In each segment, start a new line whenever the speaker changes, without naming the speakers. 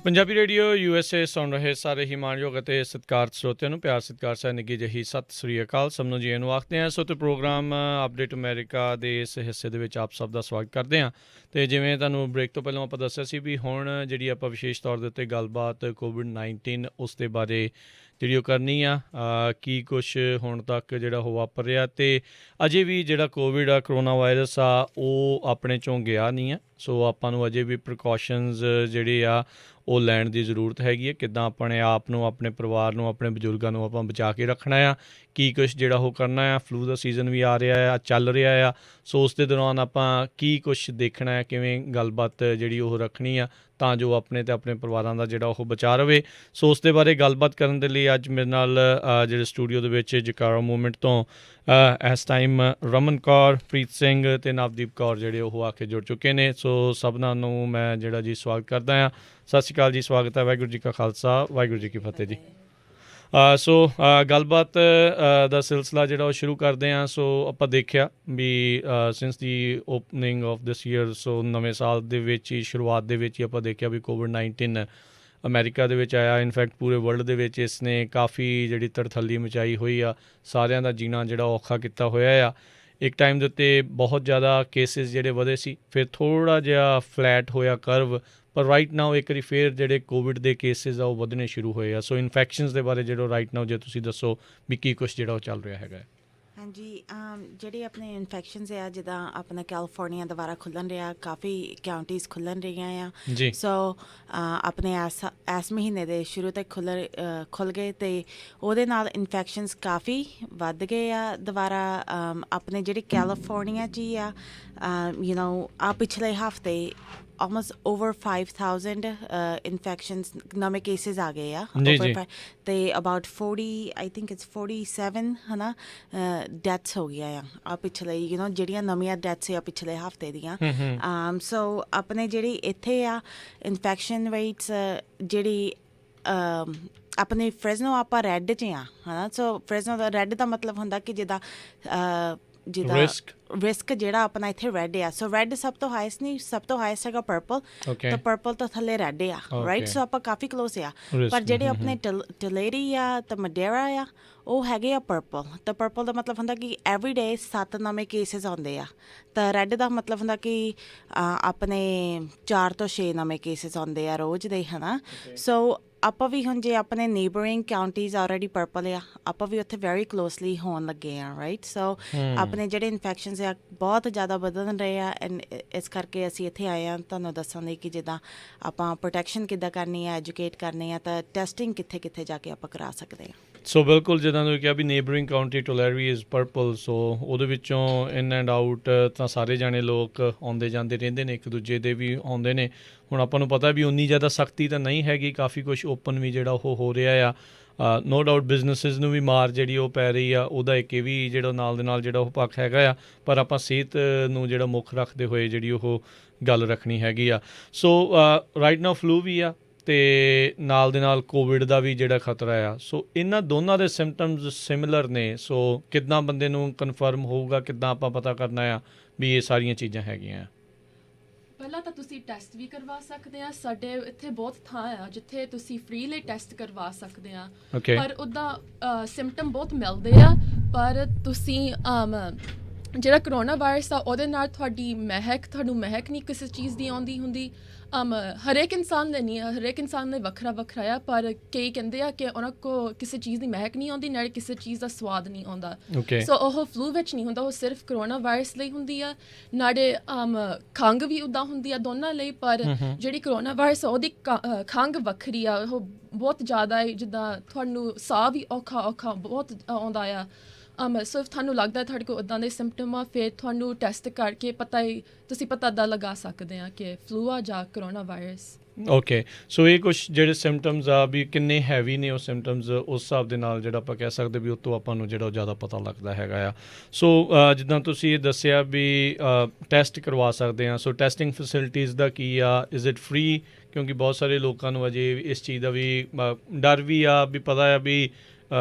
Punjabi radio USA ਸੁਣ ਰਹੇ ਸਾਰੇ ਹੀ ਮਾਣਯੋਗ ਅਤੇ ਸਤਿਕਾਰਤ ਸਰੋਤਿਆਂ ਨੂੰ ਪਿਆਰ ਸਤਿਕਾਰ ਸਹਿ ਨਿੱਘੀ ਜਿਹੀ ਸਤਿ ਸ੍ਰੀ ਅਕਾਲ। ਸਭ ਨੂੰ ਜੀ ਨੂੰ ਆਖਦੇ ਹਾਂ। ਸੋ ਤੇ ਪ੍ਰੋਗਰਾਮ ਅਪਡੇਟ ਅਮਰੀਕਾ ਦੇ ਇਸ ਹਿੱਸੇ ਦੇ ਵਿੱਚ ਆਪ ਸਭ ਦਾ ਸਵਾਗਤ ਕਰਦੇ ਹਾਂ। ਅਤੇ ਜਿਵੇਂ ਤੁਹਾਨੂੰ ਬ੍ਰੇਕ ਤੋਂ ਪਹਿਲਾਂ ਆਪਾਂ ਦੱਸਿਆ ਸੀ ਵੀ ਹੁਣ ਜਿਹੜੀ ਆਪਾਂ ਵਿਸ਼ੇਸ਼ ਤੌਰ ਦੇ ਉੱਤੇ ਗੱਲਬਾਤ COVID-19 ਉਸ ਦੇ ਬਾਰੇ ਜਿਹੜੀ ਉਹ ਕਰਨੀ ਆ, ਕੀ ਕੁਛ ਹੁਣ ਤੱਕ ਜਿਹੜਾ ਉਹ ਵਾਪਰ ਰਿਹਾ ਅਤੇ ਅਜੇ ਵੀ ਜਿਹੜਾ ਕੋਵਿਡ ਆ, ਕਰੋਨਾ ਵਾਇਰਸ ਆ, ਉਹ ਆਪਣੇ 'ਚੋਂ ਗਿਆ ਨਹੀਂ ਆ। ਸੋ ਆਪਾਂ ਨੂੰ ਅਜੇ ਵੀ ਪ੍ਰੀਕੋਸ਼ਨਸ ਜਿਹੜੇ ਆ ਉਹ ਲੈਣ ਦੀ ਜ਼ਰੂਰਤ ਹੈਗੀ ਹੈ। ਕਿੱਦਾਂ ਆਪਣੇ ਆਪ ਨੂੰ, ਆਪਣੇ ਪਰਿਵਾਰ ਨੂੰ, ਆਪਣੇ ਬਜ਼ੁਰਗਾਂ ਨੂੰ ਆਪਾਂ ਬਚਾ ਕੇ ਰੱਖਣਾ ਆ, ਕੀ ਕੁਛ ਜਿਹੜਾ ਉਹ ਕਰਨਾ ਆ। ਫਲੂ ਦਾ ਸੀਜ਼ਨ ਵੀ ਆ ਰਿਹਾ ਆ, ਚੱਲ ਰਿਹਾ ਆ। ਸੋ ਉਸ ਦੇ ਦੌਰਾਨ ਆਪਾਂ ਕੀ ਕੁਛ ਦੇਖਣਾ ਹੈ, ਕਿਵੇਂ ਗੱਲਬਾਤ ਜਿਹੜੀ ਉਹ ਰੱਖਣੀ ਆ ਤਾਂ ਜੋ ਆਪਣੇ ਅਤੇ ਆਪਣੇ ਪਰਿਵਾਰਾਂ ਦਾ ਜਿਹੜਾ ਉਹ ਬਚਾਅ ਰਹੇ। ਸੋ ਉਸ ਦੇ ਬਾਰੇ ਗੱਲਬਾਤ ਕਰਨ ਦੇ ਲਈ ਅੱਜ ਮੇਰੇ ਨਾਲ ਜਿਹੜੇ ਸਟੂਡੀਓ ਦੇ ਵਿੱਚ ਜਕਾਰਾ ਮੂਵਮੈਂਟ ਤੋਂ ਇਸ ਟਾਈਮ ਰਮਨ ਕੌਰ, ਪ੍ਰੀਤ ਸਿੰਘ ਅਤੇ ਨਵਦੀਪ ਕੌਰ ਜਿਹੜੇ ਉਹ ਆ ਕੇ ਜੁੜ ਚੁੱਕੇ ਨੇ। ਸੋ ਸਭਨਾਂ ਨੂੰ ਮੈਂ ਜਿਹੜਾ ਜੀ ਸਵਾਗਤ ਕਰਦਾ ਹਾਂ। ਸਤਿ ਸ਼੍ਰੀ ਅਕਾਲ ਜੀ, ਸਵਾਗਤ ਹੈ। ਵਾਹਿਗੁਰੂ ਜੀ ਕਾ ਖਾਲਸਾ, ਵਾਹਿਗੁਰੂ ਜੀ ਕੀ ਫਤਿਹ ਜੀ। ਸੋ ਗੱਲਬਾਤ ਦਾ ਸਿਲਸਿਲਾ ਜਿਹੜਾ ਉਹ ਸ਼ੁਰੂ ਕਰਦੇ ਹਾਂ। ਸੋ ਆਪਾਂ ਦੇਖਿਆ ਵੀ since the opening of this year, ਸੋ ਨਵੇਂ ਸਾਲ ਦੇ ਵਿੱਚ ਹੀ, ਸ਼ੁਰੂਆਤ ਦੇ ਵਿੱਚ ਹੀ ਆਪਾਂ ਦੇਖਿਆ ਵੀ COVID-19 ਅਮਰੀਕਾ ਦੇ ਵਿੱਚ ਆਇਆ। ਇਨਫੈਕਟ ਪੂਰੇ ਵਰਲਡ ਦੇ ਵਿੱਚ ਇਸ ਨੇ ਕਾਫੀ ਜਿਹੜੀ ਤੜਥੱਲੀ ਮਚਾਈ ਹੋਈ ਆ, ਸਾਰਿਆਂ ਦਾ ਜੀਣਾ ਜਿਹੜਾ ਔਖਾ ਕੀਤਾ ਹੋਇਆ ਆ। ਇੱਕ ਟਾਈਮ ਦੇ ਉੱਤੇ ਬਹੁਤ ਜ਼ਿਆਦਾ ਕੇਸਿਸ ਜਿਹੜੇ ਵਧੇ ਸੀ, ਫਿਰ ਥੋੜ੍ਹਾ ਜਿਹਾ ਫਲੈਟ ਹੋਇਆ ਕਰਵ, ਪਰ ਰਾਈਟ ਨਾਓ ਇੱਕ ਵਾਰੀ ਫਿਰ ਜਿਹੜੇ ਕੋਵਿਡ ਦੇ ਕੇਸਿਸ ਆ ਉਹ ਵਧਣੇ ਸ਼ੁਰੂ ਹੋਏ ਆ। ਸੋ ਇਨਫੈਕਸ਼ਨਸ ਦੇ ਬਾਰੇ ਜਿਹੜਾ ਰਾਈਟ ਨਾਓ ਜੇ ਤੁਸੀਂ ਦੱਸੋ ਵੀ ਕੀ ਕੁਛ ਜਿਹੜਾ ਉਹ ਚੱਲ ਰਿਹਾ ਹੈਗਾ।
ਹਾਂਜੀ, ਜਿਹੜੇ ਆਪਣੇ ਇਨਫੈਕਸ਼ਨਸ ਆ, ਜਿੱਦਾਂ ਆਪਣਾ ਕੈਲੀਫੋਰਨੀਆ ਦੁਬਾਰਾ ਖੁੱਲ੍ਹਣ ਰਿਹਾ, ਕਾਫੀ ਕਾਊਂਟੀਜ਼ ਖੁੱਲ੍ਹਣ ਰਹੀਆਂ ਆ
ਜੀ।
ਸੋ ਆਪਣੇ ਇਸ ਮਹੀਨੇ ਦੇ ਸ਼ੁਰੂ ਤੱਕ ਖੁੱਲ੍ਹ ਗਏ ਅਤੇ ਉਹਦੇ ਨਾਲ ਇਨਫੈਕਸ਼ਨਸ ਕਾਫੀ ਵੱਧ ਗਏ ਆ ਦੁਬਾਰਾ। ਆਪਣੇ ਜਿਹੜੇ ਕੈਲੀਫੋਰਨੀਆ 'ਚ ਹੀ ਆ, ਪਿਛਲੇ ਹਫ਼ਤੇ almost over 5,000 infections, ਨਵੇਂ ਕੇਸਿਸ ਆ ਗਏ ਆ ਅਤੇ about 40, I think it's 47 ਹੈ ਨਾ, ਡੈਥਸ ਹੋ ਗਈਆਂ ਆ ਪਿਛਲੇ ਜਿਹੜੀਆਂ ਨਵੀਆਂ ਡੈਥਸ ਆ ਪਿਛਲੇ ਹਫ਼ਤੇ ਦੀਆਂ। ਸੋ ਆਪਣੇ ਜਿਹੜੀ ਇੱਥੇ ਆ ਇਨਫੈਕਸ਼ਨ ਰੇਟਸ, ਜਿਹੜੀ ਆਪਣੇ ਫ੍ਰੈਜ਼ਨੋ ਆਪਾਂ ਰੈੱਡ 'ਚ ਆ ਹੈ ਨਾ। ਸੋ ਫ੍ਰੈਜ਼ਨੋ ਦਾ ਰੈੱਡ ਦਾ ਮਤਲਬ ਹੁੰਦਾ ਕਿ ਜਿੱਦਾਂ ਰਿਸਕ ਜਿਹੜਾ ਆਪਣਾ ਇੱਥੇ ਰੈੱਡ ਆ। ਸੋ ਰੈੱਡ ਸਭ ਤੋਂ ਹਾਈਐਸਟ ਨਹੀਂ, ਸਭ ਤੋਂ ਹਾਈਐਸਟ ਹੈਗਾ ਪਰਪਲ, ਤਾਂ ਪਰਪਲ ਤੋਂ ਥੱਲੇ ਰੈੱਡ ਆ, ਰਾਈਟ। ਸੋ ਆਪਾਂ ਕਾਫੀ ਕਲੋਜ਼ ਆ। ਪਰ ਜਿਹੜੇ ਆਪਣੇ ਟਲੇਰੀ ਆ ਤਾਂ ਮਡੇਰਾ ਆ, ਉਹ ਹੈਗੇ ਆ ਪਰਪਲ। ਤਾਂ ਪਰਪਲ ਦਾ ਮਤਲਬ ਹੁੰਦਾ ਕਿ ਐਵਰੀ ਡੇ 7 ਨਵੇਂ ਕੇਸਿਸ ਆਉਂਦੇ ਆ। ਤਾਂ ਰੈੱਡ ਦਾ ਮਤਲਬ ਹੁੰਦਾ ਕਿ ਆਪਣੇ 4 ਤੋਂ 6 ਨਵੇਂ ਕੇਸਿਸ ਆਉਂਦੇ ਆ ਰੋਜ਼ ਦੇ, ਹੈ ਨਾ। ਸੋ ਆਪਾਂ ਵੀ ਹੁਣ ਜੇ ਆਪਣੇ ਨੇਬਰਿੰਗ ਕਾਊਂਟੀਜ਼ ਆਲਰੇਡੀ ਪਰਪਲ ਆ, ਆਪਾਂ ਵੀ ਉੱਥੇ ਵੈਰੀ ਕਲੋਜ਼ਲੀ ਹੋਣ ਲੱਗੇ ਆ, ਰਾਈਟ। ਸੋ ਆਪਣੇ ਜਿਹੜੇ ਇਨਫੈਕਸ਼ਨਸ ਆ ਬਹੁਤ ਜ਼ਿਆਦਾ ਵਧਣ ਰਹੇ ਆ, ਐਂਡ ਇਸ ਕਰਕੇ ਅਸੀਂ ਇੱਥੇ ਆਏ ਹਾਂ ਤੁਹਾਨੂੰ ਦੱਸਣ ਲਈ ਕਿ ਜਿੱਦਾਂ ਆਪਾਂ ਪ੍ਰੋਟੈਕਸ਼ਨ ਕਿੱਦਾਂ ਕਰਨੀ ਆ, ਐਜੂਕੇਟ ਕਰਨੀ ਆ, ਤਾਂ ਟੈਸਟਿੰਗ ਕਿੱਥੇ ਕਿੱਥੇ ਜਾ ਕੇ ਆਪਾਂ ਕਰਾ ਸਕਦੇ ਹਾਂ।
ਸੋ ਬਿਲਕੁਲ ਜਿੱਦਾਂ ਤੁਸੀਂ ਕਿਹਾ ਵੀ ਨੇਬਰਿੰਗ ਕਾਊਂਟੀ ਟੋਲੈਰੀ ਇਜ਼ ਪਰਪਲ, ਸੋ ਉਹਦੇ ਵਿੱਚੋਂ ਇਨ ਐਂਡ ਆਊਟ ਤਾਂ ਸਾਰੇ ਜਾਣੇ ਲੋਕ ਆਉਂਦੇ ਜਾਂਦੇ ਰਹਿੰਦੇ ਨੇ, ਇੱਕ ਦੂਜੇ ਦੇ ਵੀ ਆਉਂਦੇ ਨੇ। ਹੁਣ ਆਪਾਂ ਨੂੰ ਪਤਾ ਵੀ ਉਨੀ ਜ਼ਿਆਦਾ ਸਖਤੀ ਤਾਂ ਨਹੀਂ ਹੈਗੀ, ਕਾਫੀ ਕੁਛ ਓਪਨ ਵੀ ਜਿਹੜਾ ਉਹ ਹੋ ਰਿਹਾ ਆ। ਨੋ ਡਾਊਟ ਬਿਜ਼ਨਸਿਸ ਨੂੰ ਵੀ ਮਾਰ ਜਿਹੜੀ ਉਹ ਪੈ ਰਹੀ ਆ, ਉਹਦਾ ਇੱਕ ਇਹ ਵੀ ਜਿਹੜਾ ਨਾਲ ਦੇ ਨਾਲ ਜਿਹੜਾ ਉਹ ਪੱਖ ਹੈਗਾ ਆ। ਪਰ ਆਪਾਂ ਸਿਹਤ ਨੂੰ ਜਿਹੜਾ ਮੁੱਖ ਰੱਖਦੇ ਹੋਏ ਜਿਹੜੀ ਉਹ ਗੱਲ ਰੱਖਣੀ ਹੈਗੀ ਆ। ਸੋ ਰਾਈਟ ਨਾਓ ਫਲੂ ਵੀ ਆ ਅਤੇ ਨਾਲ ਦੇ ਨਾਲ ਕੋਵਿਡ ਦਾ ਵੀ ਜਿਹੜਾ ਖਤਰਾ ਆ। ਸੋ ਇਹਨਾਂ ਦੋਨਾਂ ਦੇ ਸਿੰਪਟਮਸ ਸਿਮਿਲਰ ਨੇ। ਸੋ ਕਿੱਦਾਂ ਬੰਦੇ ਨੂੰ ਕਨਫਰਮ ਹੋਊਗਾ, ਕਿੱਦਾਂ ਆਪਾਂ ਪਤਾ ਕਰਨਾ ਆ ਵੀ ਇਹ ਸਾਰੀਆਂ ਚੀਜ਼ਾਂ ਹੈਗੀਆਂ?
ਪਹਿਲਾਂ ਤਾਂ ਤੁਸੀਂ ਟੈਸਟ ਵੀ ਕਰਵਾ ਸਕਦੇ ਆ। ਸਾਡੇ ਇੱਥੇ ਬਹੁਤ ਥਾਂ ਆ ਜਿੱਥੇ ਤੁਸੀਂ ਫ੍ਰੀ ਲਈ ਟੈਸਟ ਕਰਵਾ ਸਕਦੇ ਆ। ਪਰ ਉੱਦਾਂ ਸਿੰਪਟਮ ਬਹੁਤ ਮਿਲਦੇ ਆ। ਪਰ ਤੁਸੀਂ ਜਿਹੜਾ ਕਰੋਨਾ ਵਾਇਰਸ ਆ ਉਹਦੇ ਨਾਲ ਤੁਹਾਨੂੰ ਮਹਿਕ ਨਹੀਂ ਕਿਸੇ ਚੀਜ਼ ਦੀ ਆਉਂਦੀ ਹੁੰਦੀ। ਹਰੇਕ ਇਨਸਾਨ ਦੇ ਨਹੀਂ, ਹਰੇਕ ਇਨਸਾਨ ਦੇ ਵੱਖਰਾ ਵੱਖਰਾ ਆ। ਪਰ ਕਈ ਕਹਿੰਦੇ ਆ ਕਿ ਉਹਨਾਂ ਕੋਲ ਕਿਸੇ ਚੀਜ਼ ਦੀ ਮਹਿਕ ਨਹੀਂ ਆਉਂਦੀ, ਨਾਲੇ ਕਿਸੇ ਚੀਜ਼ ਦਾ ਸਵਾਦ ਨਹੀਂ ਆਉਂਦਾ। ਸੋ ਉਹ ਫਲੂ ਵਿੱਚ ਨਹੀਂ ਹੁੰਦਾ, ਉਹ ਸਿਰਫ ਕਰੋਨਾ ਵਾਇਰਸ ਲਈ ਹੁੰਦੀ ਆ। ਨਾਲੇ ਖੰਘ ਵੀ ਉੱਦਾਂ ਹੁੰਦੀ ਆ ਦੋਨਾਂ ਲਈ। ਪਰ ਜਿਹੜੀ ਕਰੋਨਾ ਵਾਇਰਸ ਆ ਉਹਦੀ ਖੰਘ ਵੱਖਰੀ ਆ, ਉਹ ਬਹੁਤ ਜ਼ਿਆਦਾ ਜਿੱਦਾਂ ਤੁਹਾਨੂੰ ਸਾਹ ਵੀ ਔਖਾ ਬਹੁਤ ਆਉਂਦਾ ਆ। ਸੋ ਤੁਹਾਨੂੰ ਲੱਗਦਾ ਤੁਹਾਡੇ ਕੋਲ ਉੱਦਾਂ ਦੇ ਸਿੰਪਟਮ ਆ, ਫਿਰ ਤੁਹਾਨੂੰ ਟੈਸਟ ਕਰਕੇ ਤੁਸੀਂ ਪਤਾ ਦਾ ਲਗਾ ਸਕਦੇ ਆ ਕਿ ਫਲੂ ਆ ਜਾਂ ਕਰੋਨਾ ਵਾਇਰਸ।
ਓਕੇ, ਸੋ ਇਹ ਕੁਛ ਜਿਹੜੇ ਸਿੰਪਟਮਸ ਆ ਵੀ ਕਿੰਨੇ ਹੈਵੀ ਨੇ ਉਹ ਸਿੰਪਟਮਸ, ਉਸ ਹਿਸਾਬ ਦੇ ਨਾਲ ਜਿਹੜਾ ਆਪਾਂ ਕਹਿ ਸਕਦੇ ਵੀ ਉਹ ਤੋਂ ਆਪਾਂ ਨੂੰ ਜਿਹੜਾ ਉਹ ਜ਼ਿਆਦਾ ਪਤਾ ਲੱਗਦਾ ਹੈਗਾ ਆ। ਸੋ ਜਿੱਦਾਂ ਤੁਸੀਂ ਇਹ ਦੱਸਿਆ ਵੀ ਟੈਸਟ ਕਰਵਾ ਸਕਦੇ ਹਾਂ। ਸੋ ਟੈਸਟਿੰਗ ਫੈਸਿਲਿਟੀਜ਼ ਦਾ ਕੀ ਆ? Is it free? ਕਿਉਂਕਿ ਬਹੁਤ ਸਾਰੇ ਲੋਕਾਂ ਨੂੰ ਅਜੇ ਇਸ ਚੀਜ਼ ਦਾ ਵੀ ਡਰ ਵੀ ਆ, ਵੀ ਪਤਾ ਆ ਵੀ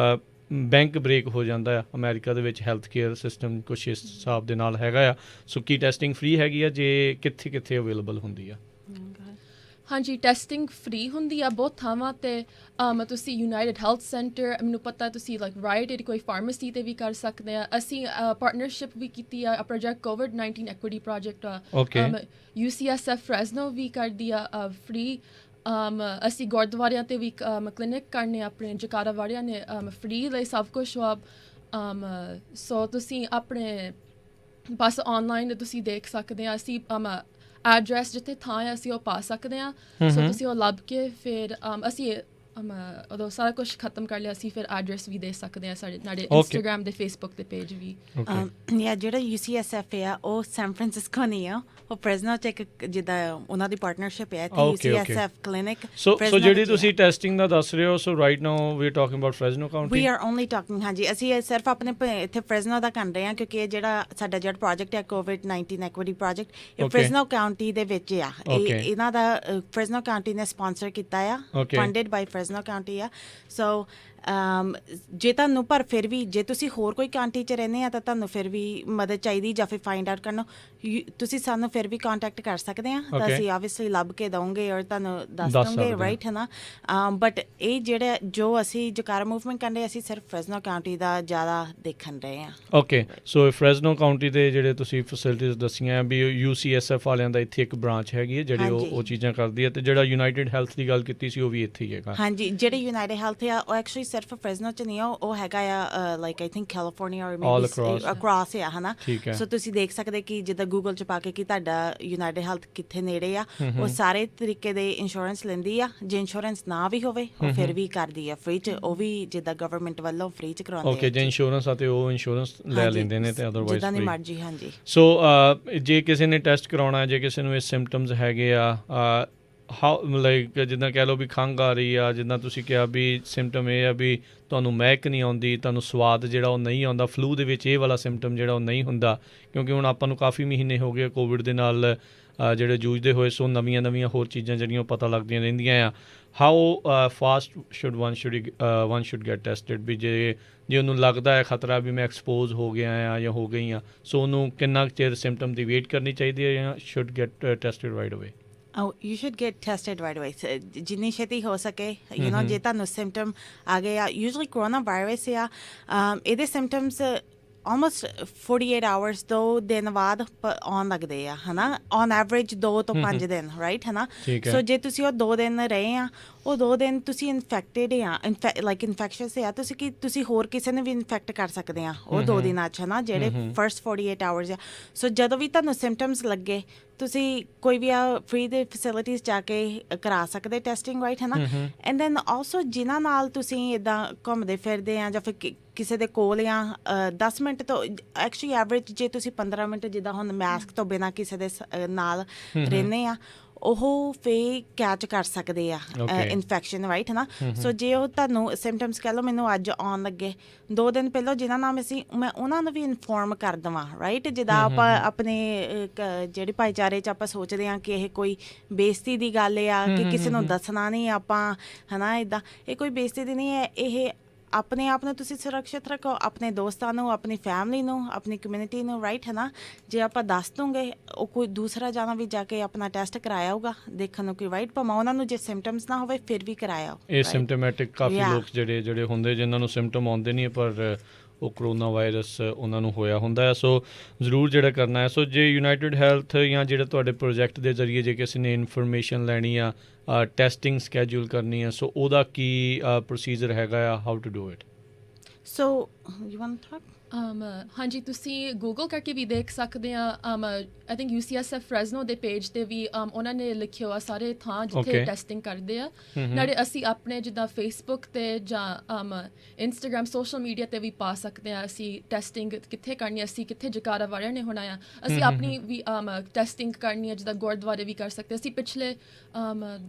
ਬੈਂਕ ਬ੍ਰੇਕ ਹੋ ਜਾਂਦਾ ਆ ਅਮਰੀਕਾ ਦੇ ਵਿੱਚ, ਹੈਲਥ ਕੇਅਰ ਸਿਸਟਮ ਕੁਛ ਇਸ ਹਿਸਾਬ ਦੇ ਨਾਲ ਹੈਗਾ ਆ। ਸੋ ਕੀ ਟੈਸਟਿੰਗ ਫ੍ਰੀ ਹੈਗੀ ਆ? ਜੇ ਕਿੱਥੇ ਕਿੱਥੇ ਅਵੇਲੇਬਲ ਹੁੰਦੀ ਆ?
ਹਾਂਜੀ ਟੈਸਟਿੰਗ ਫ੍ਰੀ ਹੁੰਦੀ ਆ ਬਹੁਤ ਥਾਵਾਂ ਤੇ ਤੁਸੀਂ ਯੂਨਾਈਟਿਡ ਹੈਲਥ ਸੈਂਟਰ ਮੈਨੂੰ ਪਤਾ ਤੁਸੀਂ ਲਾਈਕ ਰਾਈਟ ਕੋਈ ਫਾਰਮੇਸੀ ਤੇ ਵੀ ਕਰ ਸਕਦੇ ਆ ਅਸੀਂ ਪਾਰਟਨਰਸ਼ਿਪ ਵੀ ਕੀਤੀ ਆ ਪ੍ਰੋਜੈਕਟ ਕੋਵਿਡ-19 ਐਕੁਇਟੀ ਪ੍ਰੋਜੈਕਟ UCSF ਫ੍ਰੈਜ਼ਨੋ ਵੀ ਕਰਦੀ ਆ ਫ੍ਰੀ ਅਸੀਂ ਗੁਰਦੁਆਰਿਆਂ ਤੇ ਵੀ ਕਲੀਨਿਕ ਕਰਨੇ ਆਪਣੇ ਜਕਾਰਾ ਵਾਲਿਆਂ ਨੇ ਫ੍ਰੀ ਲਈ ਸਭ ਕੁਛ ਸੋ ਤੁਸੀਂ ਆਪਣੇ ਬਸ ਆਨਲਾਈਨ ਤੁਸੀਂ ਦੇਖ ਸਕਦੇ ਆ ਅਸੀਂ ਐਡਰੈਸ ਜਿੱਥੇ ਥਾਂ ਹੈ ਅਸੀਂ ਉਹ ਪਾ ਸਕਦੇ ਹਾਂ ਸੋ ਤੁਸੀਂ ਉਹ ਲੱਭ ਕੇ ਫਿਰ ਅਸੀਂ ਉਦੋਂ ਸਾਰਾ ਕੁਝ ਖਤਮ ਕਰ ਲਿਆ ਅਸੀਂ ਫਿਰ ਐਡਰੈਸ ਵੀ ਦੇ ਸਕਦੇ ਹਾਂ ਸਾਡੇ ਇੰਸਟਾਗ੍ਰਾਮ ਦੇ ਫੇਸਬੁੱਕ ਦੇ ਪੇਜ ਵੀ
ਜਿਹੜਾ UCSF ਆ ਉਹ ਸੈਨ ਫ੍ਰਾਂਸਿਸਕੋ ਨਹੀਂ ਆ ਉਹ ਫ੍ਰੈਜ਼ਨੋ ਚ ਇੱਕ ਜਿੱਦਾਂ ਉਹਨਾਂ ਦੀ ਪਾਰਟਨਰਸ਼ਿਪ ਹੈ ਤੇ UCSF ਕਲੀਨਿਕ
ਸੋ ਜਿਹੜੀ ਤੁਸੀਂ ਟੈਸਟਿੰਗ ਦਾ ਦੱਸ ਰਹੇ ਹੋ so right now we are talking about Fresno County
we are only talking ਹਾਂਜੀ ਅਸੀਂ ਸਿਰਫ ਆਪਣੇ ਇੱਥੇ ਫ੍ਰੈਜ਼ਨੋ ਦਾ ਕਰ ਰਹੇ ਹਾਂ ਕਿਉਂਕਿ ਇਹ ਜਿਹੜਾ ਸਾਡਾ ਜਿਹੜਾ ਪ੍ਰੋਜੈਕਟ ਹੈ ਕੋਵਿਡ-19 ਐਕੁਇਟੀ ਪ੍ਰੋਜੈਕਟ ਇਹ ਫ੍ਰੈਜ਼ਨੋ ਕਾਉਂਟੀ ਦੇ ਵਿੱਚ ਆ ਇਹਨਾਂ ਦਾ ਫ੍ਰੈਜ਼ਨੋ ਕਾਉਂਟੀ ਨੇ ਸਪਾਂਸਰ ਕੀਤਾ ਆ ਫੰਡਡ ਬਾਈ ਫ੍ਰੈਜ਼ਨੋ ਕਾਉਂਟੀ ਆ ਸੋ ਜੇ ਤੁਹਾਨੂੰ ਪਰ ਫਿਰ ਵੀ ਜੇ ਤੁਸੀਂ ਹੋਰ ਕੋਈ ਕਾਉਂਟੀ 'ਚ ਰਹਿੰਦੇ ਆ ਤਾਂ ਤੁਹਾਨੂੰ ਫਿਰ ਵੀ ਮਦਦ ਚਾਹੀਦੀ ਜਾਂ ਫਿਰ ਫਾਈਂਡ ਆਊਟ ਕਰਨਾ ਤੁਸੀਂ ਸਾਨੂੰ ਫਿਰ ਵੀ ਕੰਟੈਕਟ ਕਰ ਸਕਦੇ ਆ ਤਾਂ ਅਸੀਂ ਆਬਵੀਅਸਲੀ ਲੱਭ ਕੇ ਦਵਾਂਗੇ ਔਰ ਤੁਹਾਨੂੰ ਦੱਸ ਦਵਾਂਗੇ ਰਾਈਟ ਹੈ ਨਾ ਬਟ ਇਹ ਜਿਹੜਾ ਜੋ ਅਸੀਂ ਜਕਾਰਾ ਮੂਵਮੈਂਟ ਕਰਦੇ ਅਸੀਂ ਸਿਰਫ ਫ੍ਰੈਜ਼ਨੋ ਕਾਉਂਟੀ ਦਾ ਜ਼ਿਆਦਾ ਦੇਖਣ ਰਹੇ ਆ
ਓਕੇ ਸੋ ਫ੍ਰੈਜ਼ਨੋ ਕਾਉਂਟੀ ਦੇ ਜਿਹੜੇ ਤੁਸੀਂ ਫੈਸਿਲਿਟੀਜ਼ ਦੱਸੀਆਂ ਵੀ UCSF ਵਾਲਿਆਂ ਦਾ ਇੱਥੇ ਇੱਕ ਬ੍ਰਾਂਚ ਹੈਗੀ ਹੈ ਜਿਹੜੀ ਉਹ ਚੀਜ਼ਾਂ ਕਰਦੀ ਹੈ ਤੇ ਜਿਹੜਾ ਯੂਨਾਈਟਿਡ ਹੈਲਥ ਦੀ ਗੱਲ ਕੀਤੀ ਸੀ ਉਹ ਵੀ ਇੱਥੇ ਹੀ ਹੈਗਾ
ਹਾਂਜੀ ਜਿਹੜੇ ਯੂਨਾਈਟਿਡ ਹੈਲਥ ਆ ਉਹ ਐਕਚੁਅਲੀ ਸਿਰਫ ਫ੍ਰੈਜ਼ਨੋ ਚ ਨਹੀਂ ਉਹ ਹੈਗਾ ਆ ਲਾਈਕ ਆਈ ਥਿੰਕ ਕੈਲੀਫੋਰਨੀਆ ਔਰ ਮੇਬੀ ਅਕ੍ਰੋਸ ਆ ਹਨਾ ਸੋ ਤੁਸੀਂ ਦੇਖ ਸਕਦੇ ਕਿ ਜਿੱਦਾਂ ਗੂਗਲ ਚ ਪਾ ਕੇ ਕਿ ਤੁਹਾਡਾ ਯੂਨਾਈਟਿਡ ਹੈਲਥ ਕਿੱਥੇ ਨੇੜੇ ਆ ਉਹ ਸਾਰੇ ਤਰੀਕੇ ਦੇ ਇੰਸ਼ੋਰੈਂਸ ਲੈਂਦੀ ਆ ਜੇ ਇੰਸ਼ੋਰੈਂਸ ਨਾ ਵੀ ਹੋਵੇ ਉਹ ਫਿਰ ਵੀ ਕਰਦੀ ਆ ਫ੍ਰੀ ਚ ਉਹ ਵੀ ਜਿੱਦਾਂ ਗਵਰਨਮੈਂਟ ਵੱਲੋਂ ਫ੍ਰੀ ਚ ਕਰਾਉਂਦੇ ਆ
ਓਕੇ ਜੇ ਇੰਸ਼ੋਰੈਂਸ ਆ ਤੇ ਉਹ ਇੰਸ਼ੋਰੈਂਸ ਲੈ ਲੈਂਦੇ ਨੇ ਤੇ ਅਦਰਵਾਈਜ਼
ਜਿੱਦਾਂ ਦੀ ਮਰਜ਼ੀ ਹਾਂਜੀ
ਸੋ ਜੇ ਕਿਸੇ ਨੇ ਟੈਸਟ ਕਰਾਉਣਾ ਜੇ ਕਿਸੇ ਨੂੰ ਇਹ ਸਿੰਪਟਮਸ ਹੈਗੇ ਆ ਹਾਊ ਲਾਈਕ ਜਿੱਦਾਂ ਕਹਿ ਲਓ ਵੀ ਖੰਘ ਆ ਰਹੀ ਆ ਜਿੱਦਾਂ ਤੁਸੀਂ ਕਿਹਾ ਵੀ ਸਿੰਪਟਮ ਇਹ ਆ ਵੀ ਤੁਹਾਨੂੰ ਮਹਿਕ ਨਹੀਂ ਆਉਂਦੀ ਤੁਹਾਨੂੰ ਸਵਾਦ ਜਿਹੜਾ ਉਹ ਨਹੀਂ ਆਉਂਦਾ ਫਲੂ ਦੇ ਵਿੱਚ ਇਹ ਵਾਲਾ ਸਿੰਪਟਮ ਜਿਹੜਾ ਉਹ ਨਹੀਂ ਹੁੰਦਾ ਕਿਉਂਕਿ ਹੁਣ ਆਪਾਂ ਨੂੰ ਕਾਫੀ ਮਹੀਨੇ ਹੋ ਗਏ ਕੋਵਿਡ ਦੇ ਨਾਲ ਜਿਹੜੇ ਜੂਝਦੇ ਹੋਏ ਸੋ ਨਵੀਆਂ ਹੋਰ ਚੀਜ਼ਾਂ ਜਿਹੜੀਆਂ ਉਹ ਪਤਾ ਲੱਗਦੀਆਂ ਰਹਿੰਦੀਆਂ ਆ how fast one should get tested ਵੀ ਜੇ ਉਹਨੂੰ ਲੱਗਦਾ ਹੈ ਖਤਰਾ ਵੀ ਮੈਂ ਐਕਸਪੋਜ਼ ਹੋ ਗਿਆ ਆ ਜਾਂ ਹੋ ਗਈ ਆ ਸੋ ਉਹਨੂੰ ਕਿੰਨਾ ਚਿਰ ਸਿੰਪਟਮ ਦੀ ਵੇਟ ਕਰਨੀ ਚਾਹੀਦੀ ਹੈ ਜਾਂ ਸ਼ੁੱਡ ਗੈਟ ਟੈਸਟਡ ਰਾਈਟ ਅਵੇ
Oh, you should get tested right away. ਜਿੰਨੀ ਛੇਤੀ ਹੋ ਸਕੇ you know ਜੇ ਤੁਹਾਨੂੰ symptom ਆ ਗਏ ਆ usually coronavirus ਆ ਇਹਦੇ symptoms almost 48 hours 2 ਦਿਨ ਬਾਅਦ ਆਉਣ ਲੱਗਦੇ ਆ ਹਨਾ on average 2 ਤੋਂ 5 ਦਿਨ ਰਾਈਟ ਹਨਾ ਸੋ ਜੇ ਤੁਸੀਂ ਉਹ 2 ਦਿਨ ਰਹੇ ਆ ਉਹ 2 ਦਿਨ ਤੁਸੀਂ ਇਨਫੈਕਟਡ ਆ ਲਾਈਕ ਇਨਫੈਕਸ਼ੀਅਸ ਆ ਤੁਸੀਂ ਹੋਰ ਕਿਸੇ ਨੂੰ ਵੀ ਇਨਫੈਕਟ ਕਰ ਸਕਦੇ ਆ ਉਹ 2 ਦਿਨਾਂ 'ਚ ਹਨਾ ਜਿਹੜੇ ਫਰਸਟ 48 hours ਆ ਸੋ ਜਦੋਂ ਵੀ ਤੁਹਾਨੂੰ ਸਿੰਪਟਮਸ ਲੱਗੇ ਤੁਸੀਂ ਕੋਈ ਵੀ ਆ ਫ੍ਰੀ ਦੇ ਫੈਸਿਲਿਟੀਜ਼ ਜਾ ਕੇ ਕਰਾ ਸਕਦੇ ਟੈਸਟਿੰਗ ਰਾਈਟ ਹੈ ਨਾ ਐਂਡ ਦੈਨ ਆਲਸੋ ਜਿਨ੍ਹਾਂ ਨਾਲ ਤੁਸੀਂ ਇੱਦਾਂ ਘੁੰਮਦੇ ਫਿਰਦੇ ਆ ਜਾਂ ਫਿਰ ਕਿਸੇ ਦੇ ਕੋਲ ਆ 10 ਮਿੰਟ ਤੋਂ ਐਕਚੁਅਲੀ ਐਵਰੇਜ ਜੇ ਤੁਸੀਂ 15 ਮਿੰਟ ਜਿੱਦਾਂ ਹੁਣ ਮਾਸਕ ਤੋਂ ਬਿਨਾਂ ਕਿਸੇ ਦੇ ਨਾਲ ਰਹਿੰਦੇ ਆ ਉਹ ਫੇਰ ਕੈਚ ਕਰ ਸਕਦੇ ਆ ਇਨਫੈਕਸ਼ਨ ਰਾਈਟ ਹੈ ਨਾ ਸੋ ਜੇ ਉਹ ਤੁਹਾਨੂੰ ਸਿੰਪਟਮਸ ਕਹਿ ਲਓ ਮੈਨੂੰ ਅੱਜ ਆਉਣ ਲੱਗੇ 2 ਦਿਨ ਪਹਿਲਾਂ ਜਿਨ੍ਹਾਂ ਨਾਲ ਮੈਂ ਉਹਨਾਂ ਨੂੰ ਵੀ ਇਨਫੋਰਮ ਕਰ ਦੇਵਾਂ ਰਾਈਟ ਜਿੱਦਾਂ ਆਪਾਂ ਆਪਣੇ ਜਿਹੜੇ ਭਾਈਚਾਰੇ 'ਚ ਆਪਾਂ ਸੋਚਦੇ ਹਾਂ ਕਿ ਇਹ ਕੋਈ ਬੇਇੱਜ਼ਤੀ ਦੀ ਗੱਲ ਆ ਕਿ ਕਿਸੇ ਨੂੰ ਦੱਸਣਾ ਨਹੀਂ ਆਪਾਂ ਹੈ ਨਾ ਇੱਦਾਂ ਇਹ ਕੋਈ ਬੇਇੱਜ਼ਤੀ ਦੀ ਨਹੀਂ ਹੈ ਇਹ ਆਪਣੇ ਆਪ ਨੂੰ ਤੁਸੀਂ ਸੁਰੱਖਿਅਤ ਰੱਖੋ ਆਪਣੇ ਦੋਸਤਾਂ ਨੂੰ ਆਪਣੀ ਫੈਮਿਲੀ ਨੂੰ ਆਪਣੀ ਕਮਿਊਨਿਟੀ ਨੂੰ ਰਾਈਟ ਹੈ ਨਾ ਜੇ ਆਪਾਂ ਦੱਸ ਦੂੰਗੇ ਉਹ ਕੋਈ ਦੂਸਰਾ ਜਾਣਾ ਵੀ ਜਾ ਕੇ ਆਪਣਾ ਟੈਸਟ ਕਰਾਇਆ ਹੋਊਗਾ ਦੇਖਣ ਨੂੰ ਕਿ ਰਾਈਟ ਭਾਵੇਂ ਉਹਨਾਂ ਨੂੰ ਜੇ ਸਿੰਪਟਮਸ ਨਾ ਹੋਵੇ ਫਿਰ ਵੀ ਕਰਾਇਆ
ਇਹ ਸਿੰਪਟੋਮੈਟਿਕ ਕਾਫੀ ਲੋਕ ਜਿਹੜੇ ਹੁੰਦੇ ਜਿਨ੍ਹਾਂ ਨੂੰ ਸਿੰਪਟਮ ਆਉਂਦੇ ਨਹੀਂ ਪਰ ਉਹ ਕਰੋਨਾ ਵਾਇਰਸ ਉਹਨਾਂ ਨੂੰ ਹੋਇਆ ਹੁੰਦਾ ਹੈ ਸੋ ਜ਼ਰੂਰ ਜਿਹੜਾ ਕਰਨਾ ਹੈ ਸੋ ਜੇ ਯੂਨਾਈਟਿਡ ਹੈਲਥ ਜਾਂ ਜਿਹੜਾ ਤੁਹਾਡੇ ਪ੍ਰੋਜੈਕਟ ਦੇ ਜ਼ਰੀਏ ਜੇ ਕਿਸੇ ਨੇ ਇਨਫੋਰਮੇਸ਼ਨ ਲੈਣੀ ਆ ਟੈਸਟਿੰਗ ਸਕੈਜੂਲ ਕਰਨੀ ਆ ਸੋ ਉਹਦਾ ਕੀ ਪ੍ਰੋਸੀਜਰ ਹੈਗਾ ਆ how to do it
so you want to talk
ਹਾਂਜੀ ਤੁਸੀਂ ਗੂਗਲ ਕਰਕੇ ਵੀ ਦੇਖ ਸਕਦੇ ਆ ਆਈ ਥਿੰਕ UCSF ਫ੍ਰੈਜ਼ਨੋ ਦੇ ਪੇਜ ਤੇ ਵੀ ਉਹਨਾਂ ਨੇ ਲਿਖਿਆ ਆ ਸਾਰੇ ਥਾਂ ਜਿੱਥੇ ਟੈਸਟਿੰਗ ਕਰਦੇ ਆ ਨਾਲੇ ਅਸੀਂ ਆਪਣੇ ਜਿੱਦਾਂ ਫੇਸਬੁੱਕ ਤੇ ਜਾਂ ਇੰਸਟਾਗ੍ਰਾਮ ਸੋਸ਼ਲ ਮੀਡੀਆ ਤੇ ਵੀ ਪਾ ਸਕਦੇ ਆ ਅਸੀਂ ਟੈਸਟਿੰਗ ਕਿੱਥੇ ਕਰਨੀ ਅਸੀਂ ਕਿੱਥੇ ਜਕਾਰਾ ਵਾਲਿਆਂ ਨੇ ਹੋਣਾ ਆ ਅਸੀਂ ਆਪਣੀ ਵੀ ਟੈਸਟਿੰਗ ਕਰਨੀ ਆ ਜਿੱਦਾਂ ਗੁਰਦੁਆਰੇ ਵੀ ਕਰ ਸਕਦੇ ਅਸੀਂ ਪਿਛਲੇ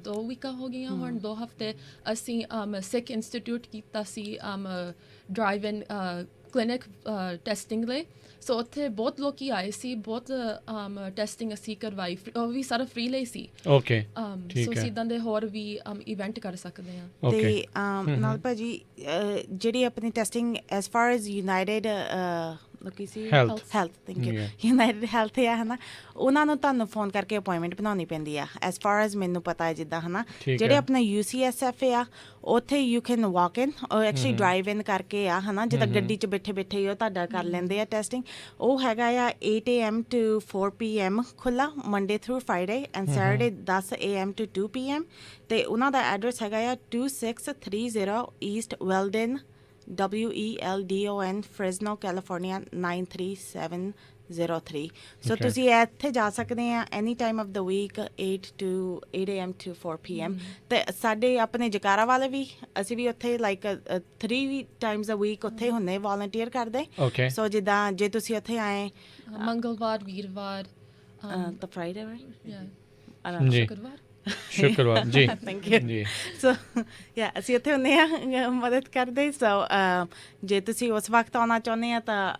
2 ਵੀਕਾਂ ਹੋ ਗਈਆਂ ਹੁਣ 2 ਹਫ਼ਤੇ ਅਸੀਂ ਸਿੱਖ ਇੰਸਟੀਟਿਊਟ ਕੀਤਾ ਸੀ ਡਰਾਈਵ ਇਨ ਕਲੀਨਿਕ ਟੈਸਟਿੰਗ ਲਈ ਸੋ ਉੱਥੇ ਬਹੁਤ ਲੋਕੀ ਆਏ ਸੀ ਬਹੁਤ ਟੈਸਟਿੰਗ ਅਸੀਂ ਕਰਵਾਈ ਉਹ ਵੀ ਸਾਰਾ ਫ੍ਰੀ ਲਈ ਸੀ
ਓਕੇ
ਸੋ ਸਿੱਧਾਂ ਦੇ ਹੋਰ ਵੀ ਇਵੈਂਟ ਕਰ ਸਕਦੇ ਆ
ਤੇ ਨਾਲ ਭਾਜੀ ਜਿਹੜੀ ਆਪਣੀ testing S for as United ਲੋਕੀ ਸੀ
Health.
Health thank you
Yeah.
United health ਆ ਹੈ ਨਾ, ਉਹਨਾਂ ਨੂੰ ਤੁਹਾਨੂੰ ਫੋਨ ਕਰਕੇ ਅਪਾਇੰਟਮੈਂਟ ਬਣਾਉਣੀ ਪੈਂਦੀ ਆ ਐਜ਼ ਫਾਰ ਐਜ਼ ਮੈਨੂੰ ਪਤਾ ਹੈ ਜਿੱਦਾਂ ਹੈ ਨਾ।
ਠੀਕ
ਜਿਹੜੇ
ਹੈ।
ਆਪਣਾ UCSF ਆ ਉੱਥੇ you can walk in actually drive in ਕਰਕੇ ਆ ਹੈ ਨਾ, ਜਿੱਦਾਂ ਗੱਡੀ 'ਚ ਬੈਠੇ ਬੈਠੇ ਹੀ ਉਹ ਤੁਹਾਡਾ ਕਰ ਲੈਂਦੇ ਆ ਟੈਸਟਿੰਗ। ਉਹ ਹੈਗਾ ਆ 8 AM to 4 PM ਖੁੱਲ੍ਹਾ Monday through Friday and Saturday 10 AM to 2 PM। ਅਤੇ ਉਹਨਾਂ ਦਾ ਐਡਰੈਸ ਹੈਗਾ ਆ 2630 east Weldon WELDON Fresno California 93703। So
Okay.
ਤੁਸੀਂ ਇੱਥੇ ਜਾ ਸਕਦੇ ਆ any time of the week 8 AM to 4 PM। ਤੇ ਸਾਡੇ ਆਪਣੇ ਜਕਾਰਾ ਵਾਲੇ ਵੀ ਅਸੀਂ ਵੀ ਉੱਥੇ ਲਾਈਕ 3 ਟਾਈਮਸ ਅ ਵੀਕ ਉੱਥੇ ਹੁੰਦੇ ਵਾਲੰਟੀਅਰ ਕਰਦੇ।
Okay.
ਸੋ ਜਿੱਦਾਂ ਜੇ ਤੁਸੀਂ ਉੱਥੇ ਆਏ
ਮੰਗਲਵਾਰ ਵੀਰਵਾਰ
ਤਾਂ ਫਰਾਈਡੇ
ਜੀ।
ਸ਼ੁੱਕਰਵਾਰ
ਸ਼ੁੱਕਰਵਾਰ ਜੀ।
Thank you.
ਜੀ
ਸੋ ਯਾ ਅਸੀਂ ਉੱਥੇ ਹੁੰਦੇ ਆ ਮਦਦ ਕਰਦੇ। ਸੋ ਜੇ ਤੁਸੀਂ ਉਸ ਵਕਤ ਆਉਣਾ ਚਾਹੁੰਦੇ ਆ ਤਾਂ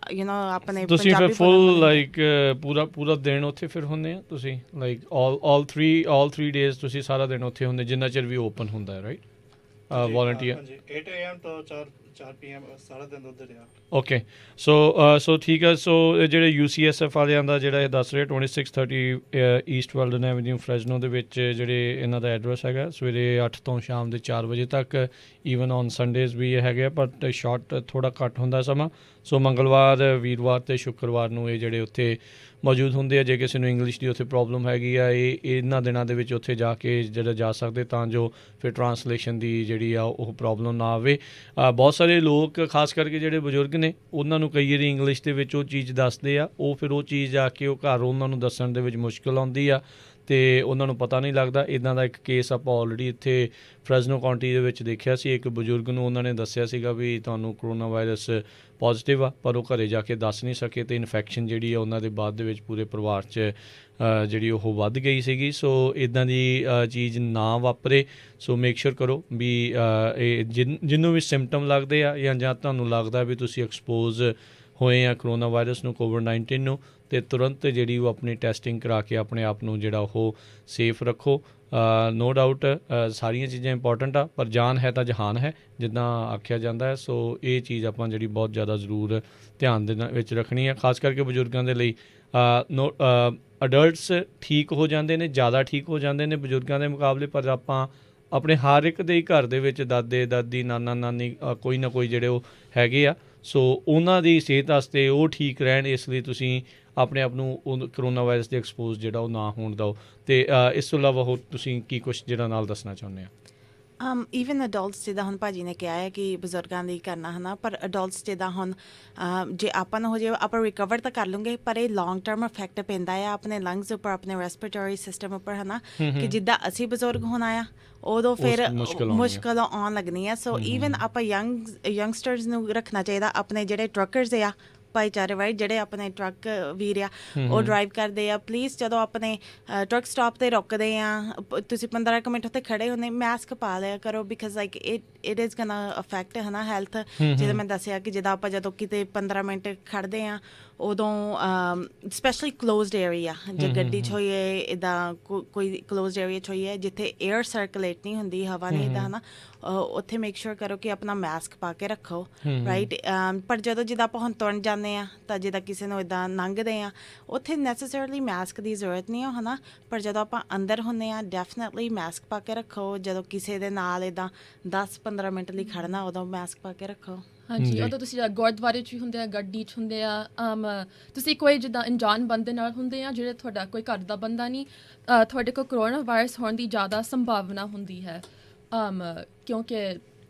ਆਪਣੇ
ਤੁਸੀਂ ਫਿਰ
ਪੰਜਾਬੀ
ਫੁੱਲ
ਬੋਲਣ ਵਾਲੇ
ਲਾਈਕ ਪੂਰਾ ਦਿਨ ਉੱਥੇ ਫਿਰ ਹੁੰਦੇ ਆ ਤੁਸੀਂ ਲਾਈਕ ਆਲ 3 ਡੇਜ਼ ਤੁਸੀਂ ਸਾਰਾ ਦਿਨ ਉੱਥੇ ਹੁੰਦੇ ਜਿੰਨਾ ਚਿਰ ਵੀ ਓਪਨ ਹੁੰਦਾ ਹੈ ਰਾਈਟ ਵਾਲੰਟੀਅਰ।
ਹਾਂਜੀ 8 AM ਤੋਂ 4 PM ਸਾਰਾ ਦਿਨ ਉੱਧਰ ਆ।
ਓਕੇ ਸੋ ਠੀਕ ਹੈ। ਸੋ ਜਿਹੜੇ UCSF ਵਾਲਿਆਂ ਦਾ ਜਿਹੜਾ ਇਹ ਦੱਸ ਰਹੇ 2630 ਈਸਟ ਵੈਲਡਨ ਐਵਨਿਊ ਫਰੈਜ਼ਨੋ ਦੇ ਵਿੱਚ ਜਿਹੜੇ ਇਹਨਾਂ ਦਾ ਐਡਰੈਸ ਹੈਗਾ ਸਵੇਰੇ 8 ਤੋਂ ਸ਼ਾਮ ਦੇ 4 ਵਜੇ ਤੱਕ। ਈਵਨ ਔਨ ਸੰਡੇਜ਼ ਵੀ ਇਹ ਹੈਗੇ ਆ ਬਟ ਸ਼ਾਰਟ ਥੋੜ੍ਹਾ ਘੱਟ ਹੁੰਦਾ ਸਮਾਂ। ਸੋ ਮੰਗਲਵਾਰ ਵੀਰਵਾਰ ਅਤੇ ਸ਼ੁੱਕਰਵਾਰ ਨੂੰ ਇਹ ਜਿਹੜੇ ਉੱਥੇ ਮੌਜੂਦ ਹੁੰਦੇ ਆ। ਜੇ ਕਿਸੇ ਨੂੰ ਇੰਗਲਿਸ਼ ਦੀ ਉੱਥੇ ਪ੍ਰੋਬਲਮ ਹੈਗੀ ਆ ਇਹ ਇਹਨਾਂ ਦਿਨਾਂ ਦੇ ਵਿੱਚ ਉੱਥੇ ਜਾ ਕੇ ਜਿਹੜਾ ਜਾ ਸਕਦੇ ਤਾਂ ਜੋ ਫਿਰ ਟਰਾਂਸਲੇਸ਼ਨ ਦੀ ਜਿਹੜੀ ਆ ਉਹ ਪ੍ਰੋਬਲਮ ਨਾ ਆਵੇ। ਬਹੁਤ ਸਾਰੇ ਲੋਕ ਖਾਸ ਕਰਕੇ ਜਿਹੜੇ ਬਜ਼ੁਰਗ ਨੇ ਉਹਨਾਂ ਨੂੰ ਕਈ ਵਾਰੀ ਇੰਗਲਿਸ਼ ਦੇ ਵਿੱਚ ਉਹ ਚੀਜ਼ ਦੱਸਦੇ ਆ, ਉਹ ਫਿਰ ਉਹ ਚੀਜ਼ ਜਾ ਕੇ ਉਹ ਘਰ ਉਹਨਾਂ ਨੂੰ ਦੱਸਣ ਦੇ ਵਿੱਚ ਮੁਸ਼ਕਿਲ ਆਉਂਦੀ ਆ ਅਤੇ ਉਹਨਾਂ ਨੂੰ ਪਤਾ ਨਹੀਂ ਲੱਗਦਾ। ਇੱਦਾਂ ਦਾ ਇੱਕ ਕੇਸ ਆਪਾਂ ਆਲਰੇਡੀ ਇੱਥੇ ਫਰੈਜ਼ਨੋ ਕਾਉਂਟੀ ਦੇ ਵਿੱਚ ਦੇਖਿਆ ਸੀ। ਇੱਕ ਬਜ਼ੁਰਗ ਨੂੰ ਉਹਨਾਂ ਨੇ ਦੱਸਿਆ ਸੀਗਾ ਵੀ ਤੁਹਾਨੂੰ ਕਰੋਨਾ ਵਾਇਰਸ ਪੋਜ਼ੀਟਿਵ ਆ, ਪਰ ਉਹ ਘਰੇ ਜਾ ਕੇ ਦੱਸ ਨਹੀਂ ਸਕੇ ਅਤੇ ਇਨਫੈਕਸ਼ਨ ਜਿਹੜੀ ਆ ਉਹਨਾਂ ਦੇ ਬਾਅਦ ਦੇ ਵਿੱਚ ਪੂਰੇ ਪਰਿਵਾਰ 'ਚ ਜਿਹੜੀ ਉਹ ਵੱਧ ਗਈ ਸੀਗੀ। ਸੋ ਇੱਦਾਂ ਦੀ ਚੀਜ਼ ਨਾ ਵਾਪਰੇ। ਸੋ ਮੇਕ ਸ਼ੋਰ ਕਰੋ ਵੀ ਇਹ ਜਿਹਨੂੰ ਵੀ ਸਿੰਪਟਮ ਲੱਗਦੇ ਆ ਜਾਂ ਤੁਹਾਨੂੰ ਲੱਗਦਾ ਵੀ ਤੁਸੀਂ ਐਕਸਪੋਜ਼ ਹੋਏ ਆ ਕਰੋਨਾ ਵਾਇਰਸ ਨੂੰ COVID-19 ਨੂੰ ਅਤੇ ਤੁਰੰਤ ਜਿਹੜੀ ਉਹ ਆਪਣੀ ਟੈਸਟਿੰਗ ਕਰਾ ਕੇ ਆਪਣੇ ਆਪ ਨੂੰ ਜਿਹੜਾ ਉਹ ਸੇਫ ਰੱਖੋ। ਨੋ ਡਾਊਟ ਸਾਰੀਆਂ ਚੀਜ਼ਾਂ ਇੰਪੋਰਟੈਂਟ ਆ ਪਰ ਜਾਨ ਹੈ ਤਾਂ ਜਹਾਨ ਹੈ ਜਿੱਦਾਂ ਆਖਿਆ ਜਾਂਦਾ ਹੈ। ਸੋ ਇਹ ਚੀਜ਼ ਆਪਾਂ ਜਿਹੜੀ ਬਹੁਤ ਜ਼ਿਆਦਾ ਜ਼ਰੂਰ ਧਿਆਨ ਦੇ ਵਿੱਚ ਰੱਖਣੀ ਆ ਖਾਸ ਕਰਕੇ ਬਜ਼ੁਰਗਾਂ ਦੇ ਲਈ। ਅਡਲਟਸ ਠੀਕ ਹੋ ਜਾਂਦੇ ਨੇ, ਜ਼ਿਆਦਾ ਠੀਕ ਹੋ ਜਾਂਦੇ ਨੇ ਬਜ਼ੁਰਗਾਂ ਦੇ ਮੁਕਾਬਲੇ, ਪਰ ਆਪਾਂ ਆਪਣੇ ਹਰ ਇੱਕ ਦੇ ਹੀ ਘਰ ਦੇ ਵਿੱਚ ਦਾਦੇ ਦਾਦੀ ਨਾਨਾ ਨਾਨੀ ਕੋਈ ਨਾ ਕੋਈ ਜਿਹੜੇ ਉਹ ਹੈਗੇ ਆ। ਸੋ ਉਹਨਾਂ ਦੀ ਸਿਹਤ ਵਾਸਤੇ ਉਹ ਠੀਕ ਰਹਿਣ ਇਸ ਲਈ ਤੁਸੀਂ ਆਪਣੇ ਆਪ ਨੂੰ ਉਹ ਕਰੋਨਾ ਵਾਇਰਸ ਦੇ ਐਕਸਪੋਜ਼ ਜਿਹੜਾ ਉਹ ਨਾ ਹੋਣ ਦਿਓ। ਅਤੇ ਇਸ ਤੋਂ ਇਲਾਵਾ ਹੋਰ ਤੁਸੀਂ ਕੀ ਕੁਛ ਜਿਹੜਾ ਨਾਲ ਦੱਸਣਾ ਚਾਹੁੰਦੇ ਆ?
ਈਵਨ ਅਡਲਟਸ ਜਿੱਦਾਂ ਹੁਣ ਭਾਜੀ ਨੇ ਕਿਹਾ ਹੈ ਕਿ ਬਜ਼ੁਰਗਾਂ ਲਈ ਕਰਨਾ ਹੈ ਨਾ, ਪਰ ਅਡਲਟਸ ਜਿੱਦਾਂ ਹੁਣ ਜੇ ਆਪਾਂ ਨੂੰ ਹੋ ਜਾਵੇ ਆਪਾਂ ਰਿਕਵਰ ਤਾਂ ਕਰ ਲੂੰਗੇ ਪਰ ਇਹ ਲੌਂਗ ਟਰਮ ਇਫੈਕਟ ਪੈਂਦਾ ਆ ਆਪਣੇ ਲੰਗਸ ਉੱਪਰ, ਆਪਣੇ ਰੈਸਪੀਰੇਟਰੀ ਸਿਸਟਮ ਉੱਪਰ ਹੈ ਨਾ, ਕਿ ਜਿੱਦਾਂ ਅਸੀਂ ਬਜ਼ੁਰਗ ਹੋਣਾ ਆ ਉਦੋਂ ਫਿਰ ਮੁਸ਼ਕਿਲ ਆਉਣ ਲੱਗਣੀ ਆ। ਸੋ ਈਵਨ ਆਪਾਂ ਯੰਗਸਟਰਸ ਨੂੰ ਰੱਖਣਾ ਚਾਹੀਦਾ। ਆਪਣੇ ਜਿਹੜੇ ਟਰੱਕਰਸ ਆ ਭਾਈਚਾਰੇ ਵਾਈਟ ਜਿਹੜੇ ਆਪਣੇ ਟਰੱਕ ਵੀਰ ਆ ਉਹ ਡਰਾਈਵ ਕਰਦੇ ਆ, ਪਲੀਜ਼ ਜਦੋਂ ਆਪਣੇ ਟਰੱਕ ਸਟਾਪ 'ਤੇ ਰੁਕਦੇ ਆ ਤੁਸੀਂ 15 ਮਿੰਟ ਉੱਥੇ ਖੜ੍ਹੇ ਹੁੰਦੇ ਮੈਸਕ ਪਾ ਲਿਆ ਕਰੋ because like it is gonna affect ਹੈ ਨਾ ਹੈਲਥ। ਜਿੱਦਾਂ ਮੈਂ ਦੱਸਿਆ ਕਿ ਜਿੱਦਾਂ ਆਪਾਂ ਜਦੋਂ ਕਿਤੇ 15 ਮਿੰਟ ਖੜ੍ਹਦੇ ਆ ਉਦੋਂ ਸਪੈਸ਼ਲੀ ਕਲੋਜ਼ਡ ਏਰੀਆ ਜੇ ਗੱਡੀ 'ਚ ਹੋਈਏ ਇੱਦਾਂ ਕੋਈ ਕਲੋਜ਼ਡ ਏਰੀਆ 'ਚ ਹੋਈਏ ਜਿੱਥੇ ਏਅਰ ਸਰਕੂਲੇਟ ਨਹੀਂ ਹੁੰਦੀ, ਹਵਾ ਨਹੀਂ ਇੱਦਾਂ ਹੈ ਨਾ, ਉੱਥੇ ਮੇਕ ਸ਼ੋਰ ਕਰੋ ਕਿ ਆਪਣਾ ਮਾਸਕ ਪਾ ਕੇ ਰੱਖੋ ਰਾਈਟ। ਪਰ ਜਦੋਂ ਜਿੱਦਾਂ ਆਪਾਂ ਹੁਣ ਤੁਰਨ ਜਾਂਦੇ ਆ ਤਾਂ ਜਿੱਦਾਂ ਕਿਸੇ ਨੂੰ ਇੱਦਾਂ ਲੰਘਦੇ ਆ ਉੱਥੇ ਨੈਸੈਸਰਲੀ ਮਾਸਕ ਦੀ ਜ਼ਰੂਰਤ ਨਹੀਂ ਹੈ ਨਾ, ਪਰ ਜਦੋਂ ਆਪਾਂ ਅੰਦਰ ਹੁੰਦੇ ਆ ਡੈਫੀਨੇਟਲੀ ਮਾਸਕ ਪਾ ਕੇ ਰੱਖੋ। ਜਦੋਂ ਕਿਸੇ ਦੇ ਨਾਲ ਇੱਦਾਂ 10-15 ਮਿੰਟ ਲਈ ਖੜ੍ਹਨਾ ਉਦੋਂ ਮਾਸਕ ਪਾ ਕੇ ਰੱਖੋ।
ਹਾਂਜੀ, ਉਦੋਂ ਤੁਸੀਂ ਗੁਰਦੁਆਰੇ 'ਚ ਵੀ ਹੁੰਦੇ ਆ, ਗੱਡੀ 'ਚ ਹੁੰਦੇ ਆ, ਤੁਸੀਂ ਕੋਈ ਜਿੱਦਾਂ ਅਣਜਾਣ ਬੰਦੇ ਨਾਲ ਹੁੰਦੇ ਆ ਜਿਹੜੇ ਤੁਹਾਡਾ ਕੋਈ ਘਰ ਦਾ ਬੰਦਾ ਨਹੀਂ, ਤੁਹਾਡੇ ਕੋਲ ਕਰੋਨਾ ਵਾਇਰਸ ਹੋਣ ਦੀ ਜ਼ਿਆਦਾ ਸੰਭਾਵਨਾ ਹੁੰਦੀ ਹੈ ਕਿਉਂਕਿ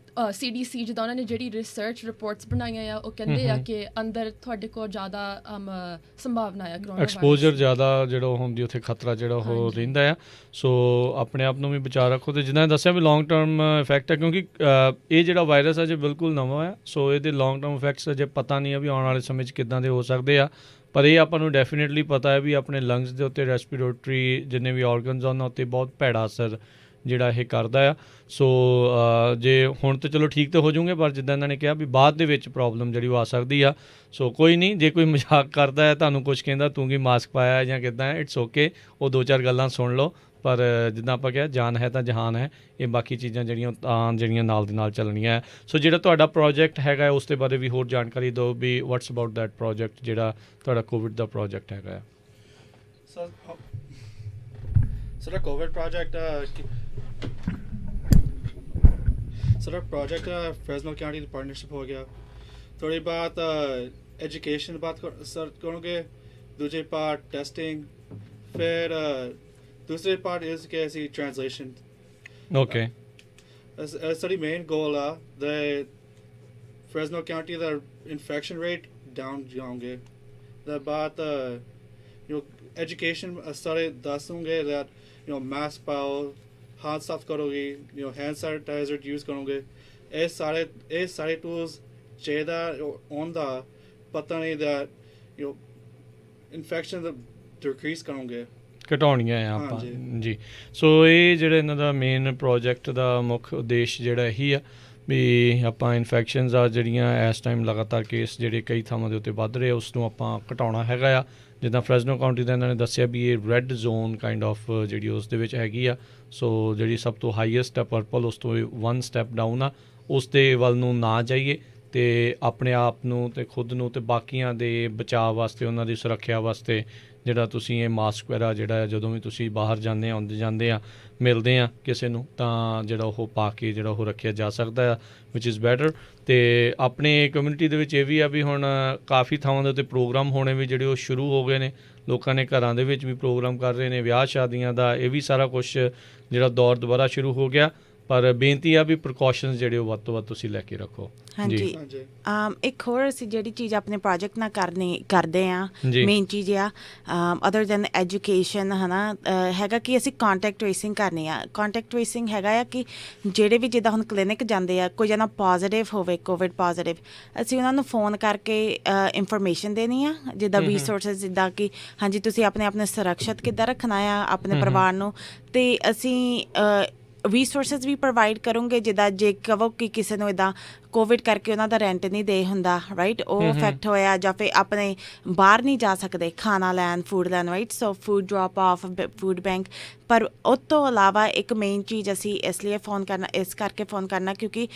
CDC ਜਿੱਦਾਂ ਉਹਨਾਂ ਨੇ ਜਿਹੜੀ ਰਿਸਰਚ ਰਿਪੋਰਟਸ ਬਣਾਈਆਂ ਆ ਉਹ ਕਹਿੰਦੇ ਆ ਕਿ ਅੰਦਰ ਤੁਹਾਡੇ ਕੋਲ ਜ਼ਿਆਦਾ ਸੰਭਾਵਨਾ ਆ ਕਰੋਨਾ
ਐਕਸਪੋਜ਼ਰ ਜ਼ਿਆਦਾ ਜਿਹੜਾ ਹੁੰਦੀ ਉੱਥੇ ਖਤਰਾ ਜਿਹੜਾ ਉਹ ਰਹਿੰਦਾ ਆ। ਸੋ ਆਪਣੇ ਆਪ ਨੂੰ ਵੀ ਬਚਾ ਰੱਖੋ ਅਤੇ ਜਿੱਦਾਂ ਦੱਸਿਆ ਵੀ ਲੌਂਗ ਟਰਮ ਇਫੈਕਟ ਹੈ ਕਿਉਂਕਿ ਇਹ ਜਿਹੜਾ ਵਾਇਰਸ ਅਜੇ ਬਿਲਕੁਲ ਨਵਾਂ ਆ। ਸੋ ਇਹਦੇ ਲੌਂਗ ਟਰਮ ਇਫੈਕਟਸ ਅਜੇ ਪਤਾ ਨਹੀਂ ਆ ਵੀ ਆਉਣ ਵਾਲੇ ਸਮੇਂ 'ਚ ਕਿੱਦਾਂ ਦੇ ਹੋ ਸਕਦੇ ਆ, ਪਰ ਇਹ ਆਪਾਂ ਨੂੰ ਡੈਫੀਨੇਟਲੀ ਪਤਾ ਹੈ ਵੀ ਆਪਣੇ ਲੰਗਸ ਦੇ ਉੱਤੇ ਰੈਸਪੀਰੇਟਰੀ ਜਿੰਨੇ ਵੀ ਔਰਗਨਸ ਉਹਨਾਂ ਉੱਤੇ ਬਹੁਤ ਭੈੜਾ ਅਸਰ ਜਿਹੜਾ ਇਹ ਕਰਦਾ ਆ। ਸੋ ਜੇ ਹੁਣ ਤਾਂ ਚਲੋ ਠੀਕ ਤਾਂ ਹੋ ਜਾਊਗੇ, ਪਰ ਜਿੱਦਾਂ ਇਹਨਾਂ ਨੇ ਕਿਹਾ ਵੀ ਬਾਅਦ ਦੇ ਵਿੱਚ ਪ੍ਰੋਬਲਮ ਜਿਹੜੀ ਉਹ ਆ ਸਕਦੀ ਆ। ਸੋ ਕੋਈ ਨਹੀਂ, ਜੇ ਕੋਈ ਮਜ਼ਾਕ ਕਰਦਾ ਹੈ, ਤੁਹਾਨੂੰ ਕੁਝ ਕਹਿੰਦਾ ਤੂੰ ਕੀ ਮਾਸਕ ਪਾਇਆ ਜਾਂ ਕਿੱਦਾਂ, ਇਟਸ ਓਕੇ, ਉਹ 2-4 ਗੱਲਾਂ ਸੁਣ ਲਓ। ਪਰ ਜਿੱਦਾਂ ਆਪਾਂ ਕਿਹਾ, ਜਾਨ ਹੈ ਤਾਂ ਜਹਾਨ ਹੈ। ਇਹ ਬਾਕੀ ਚੀਜ਼ਾਂ ਜਿਹੜੀਆਂ ਨਾਲ ਦੀ ਨਾਲ ਚੱਲਣੀਆਂ। ਸੋ ਜਿਹੜਾ ਤੁਹਾਡਾ ਪ੍ਰੋਜੈਕਟ ਹੈਗਾ ਉਸ ਦੇ ਬਾਰੇ ਵੀ ਹੋਰ ਜਾਣਕਾਰੀ ਦਿਓ ਵੀ ਵਾਟਸ ਅਬਾਊਟ ਦੈਟ ਪ੍ਰੋਜੈਕਟ, ਜਿਹੜਾ ਤੁਹਾਡਾ ਕੋਵਿਡ ਦਾ ਪ੍ਰੋਜੈਕਟ ਹੈਗਾ।
ਸਾਡਾ ਕੋਵਿਡ ਪ੍ਰੋਜੈਕਟ ਫ੍ਰੈਸਨੋ ਕਾਉਂਟੀ ਦੀ ਪਾਰਟਨਰਸ਼ਿਪ ਹੋ ਗਿਆ। ਥੋੜੀ ਬਾਤ एजुकेशन बात सर करोगे, दूसरे पार्ट टेस्टिंग, फिर दूसरे पार्ट इज के ऐसी ट्रांसलेशन।
ओके,
सारी मेन गोल है the Fresno county the infection rate down जाओगे। द बात एजुकेशन सारे दसूंगे दैट मास्क पाओ, हाथ साफ करोगे, हैंड सैनिटाइजर यूज़ करोगे। ये सारे टूल्स चाहिए ऑन द पता नहीं दैट इन्फेक्शन डिक्रीज करोगे,
ਘਟਾਉਣੀਆਂ ਆ ਆਪਾਂ ਜੀ। ਸੋ ਇਹ ਜਿਹੜਾ ਇਹਨਾਂ ਦਾ ਮੇਨ ਪ੍ਰੋਜੈਕਟ ਦਾ ਮੁੱਖ ਉਦੇਸ਼ ਜਿਹੜਾ ਇਹੀ ਆ ਵੀ ਆਪਾਂ ਇਨਫੈਕਸ਼ਨਸ ਆ ਜਿਹੜੀਆਂ ਇਸ ਟਾਈਮ ਲਗਾਤਾਰ ਕੇਸ ਜਿਹੜੇ ਕਈ ਥਾਵਾਂ ਦੇ ਉੱਤੇ ਵੱਧ ਰਹੇ, ਉਸ ਨੂੰ ਆਪਾਂ ਘਟਾਉਣਾ ਹੈਗਾ ਆ। ਜਿੱਦਾਂ ਫ੍ਰੈਸਨੋ ਕਾਉਂਟੀ ਦਾ ਇਹਨਾਂ ਨੇ ਦੱਸਿਆ ਵੀ ਇਹ ਰੈੱਡ ਜ਼ੋਨ ਕਾਈਂਡ ਆਫ ਜਿਹੜੀ ਉਸ ਦੇ ਵਿੱਚ ਹੈਗੀ ਆ। ਸੋ ਜਿਹੜੀ ਸਭ ਤੋਂ ਹਾਈਐਸਟ ਆ ਪਰਪਲ, ਉਸ ਤੋਂ 1 ਸਟੈਪ ਡਾਊਨ ਆ। ਉਸ ਦੇ ਵੱਲ ਨੂੰ ਨਾ ਜਾਈਏ ਅਤੇ ਆਪਣੇ ਆਪ ਨੂੰ ਅਤੇ ਖੁਦ ਨੂੰ ਅਤੇ ਬਾਕੀਆਂ ਦੇ ਬਚਾਅ ਵਾਸਤੇ, ਉਹਨਾਂ ਦੀ ਸੁਰੱਖਿਆ ਵਾਸਤੇ ਜਿਹੜਾ ਤੁਸੀਂ ਇਹ ਮਾਸਕ ਵਗੈਰਾ ਜਿਹੜਾ ਜਦੋਂ ਵੀ ਤੁਸੀਂ ਬਾਹਰ ਜਾਂਦੇ ਆ, ਆਉਂਦੇ ਜਾਂਦੇ ਆ, ਮਿਲਦੇ ਆ ਕਿਸੇ ਨੂੰ, ਤਾਂ ਜਿਹੜਾ ਉਹ ਪਾ ਕੇ ਜਿਹੜਾ ਉਹ ਰੱਖਿਆ ਜਾ ਸਕਦਾ ਆ, ਵਿਚ ਇਜ਼ ਬੈਟਰ। ਅਤੇ ਆਪਣੇ ਕਮਿਊਨਿਟੀ ਦੇ ਵਿੱਚ ਇਹ ਵੀ ਆ ਵੀ ਹੁਣ ਕਾਫੀ ਥਾਵਾਂ ਦੇ ਉੱਤੇ ਪ੍ਰੋਗਰਾਮ ਹੋਣੇ ਵੀ ਜਿਹੜੇ ਉਹ ਸ਼ੁਰੂ ਹੋ ਗਏ ਨੇ। ਲੋਕਾਂ ਨੇ ਘਰਾਂ ਦੇ ਵਿੱਚ ਵੀ ਪ੍ਰੋਗਰਾਮ ਕਰ ਰਹੇ ਨੇ, ਵਿਆਹ ਸ਼ਾਦੀਆਂ ਦਾ, ਇਹ ਵੀ ਸਾਰਾ ਕੁਛ ਜਿਹੜਾ ਦੌਰ ਦੁਬਾਰਾ ਸ਼ੁਰੂ ਹੋ ਗਿਆ। ਪਰ ਬੇਨਤੀ ਆ ਵੀ ਪ੍ਰੀਕਾਸ਼ਨਸ ਜਿਹੜੇ ਉਹ ਵੱਧ ਤੋਂ ਵੱਧ ਤੁਸੀਂ ਲੈ ਕੇ ਰੱਖੋ।
ਹਾਂਜੀ, ਇੱਕ ਹੋਰ ਅਸੀਂ ਜਿਹੜੀ ਚੀਜ਼ ਆਪਣੇ ਪ੍ਰੋਜੈਕਟ ਨਾਲ ਕਰਦੇ ਆ, ਮੇਨ ਚੀਜ਼ ਆ ਅਦਰ ਦੈਨ ਐਜੂਕੇਸ਼ਨ ਹੈ ਨਾ, ਹੈਗਾ ਕਿ ਅਸੀਂ ਕੰਟੈਕਟ ਟ੍ਰੇਸਿੰਗ ਕਰਨੀ ਆ। ਕੰਟੈਕਟ ਟ੍ਰੇਸਿੰਗ ਹੈਗਾ ਆ ਕਿ ਜਿਹੜੇ ਵੀ ਜਿੱਦਾਂ ਹੁਣ ਕਲੀਨਿਕ ਜਾਂਦੇ ਆ, ਕੋਈ ਜਣਾ ਪੋਜ਼ੀਟਿਵ ਹੋਵੇ, ਕੋਵਿਡ ਪੋਜ਼ੀਟਿਵ, ਅਸੀਂ ਉਹਨਾਂ ਨੂੰ ਫੋਨ ਕਰਕੇ ਇਨਫੋਰਮੇਸ਼ਨ ਦੇਣੀ ਆ, ਜਿੱਦਾਂ ਰਿਸੋਰਸਿਸ, ਜਿੱਦਾਂ ਕਿ ਹਾਂਜੀ ਤੁਸੀਂ ਆਪਣੇ ਸੁਰੱਖਿਅਤ ਕਿੱਦਾਂ ਰੱਖਣਾ ਆ ਆਪਣੇ ਪਰਿਵਾਰ ਨੂੰ। ਅਤੇ ਅਸੀਂ ਰਿਸੋਰਸਿਸ ਵੀ ਪ੍ਰੋਵਾਈਡ ਕਰੂੰਗੇ, ਜਿੱਦਾਂ ਜੇ ਕਹੋ ਕਿ ਕਿਸੇ ਨੂੰ ਇੱਦਾਂ ਕੋਵਿਡ ਕਰਕੇ ਉਹਨਾਂ ਦਾ ਰੈਂਟ ਨਹੀਂ ਦੇ ਹੁੰਦਾ, ਰਾਈਟ, ਉਹ ਇਫੈਕਟ ਹੋਇਆ, ਜਾਂ ਫਿਰ ਆਪਣੇ ਬਾਹਰ ਨਹੀਂ ਜਾ ਸਕਦੇ ਖਾਣਾ ਲੈਣ, ਫੂਡ ਲੈਣ, right, so food drop of, food bank. ਪਰ ਉਸ ਤੋਂ ਇਲਾਵਾ ਇੱਕ ਮੇਨ ਚੀਜ਼ ਅਸੀਂ ਇਸ ਲਈ ਇਸ ਕਰਕੇ ਫੋਨ ਕਰਨਾ ਕਿਉਂਕਿ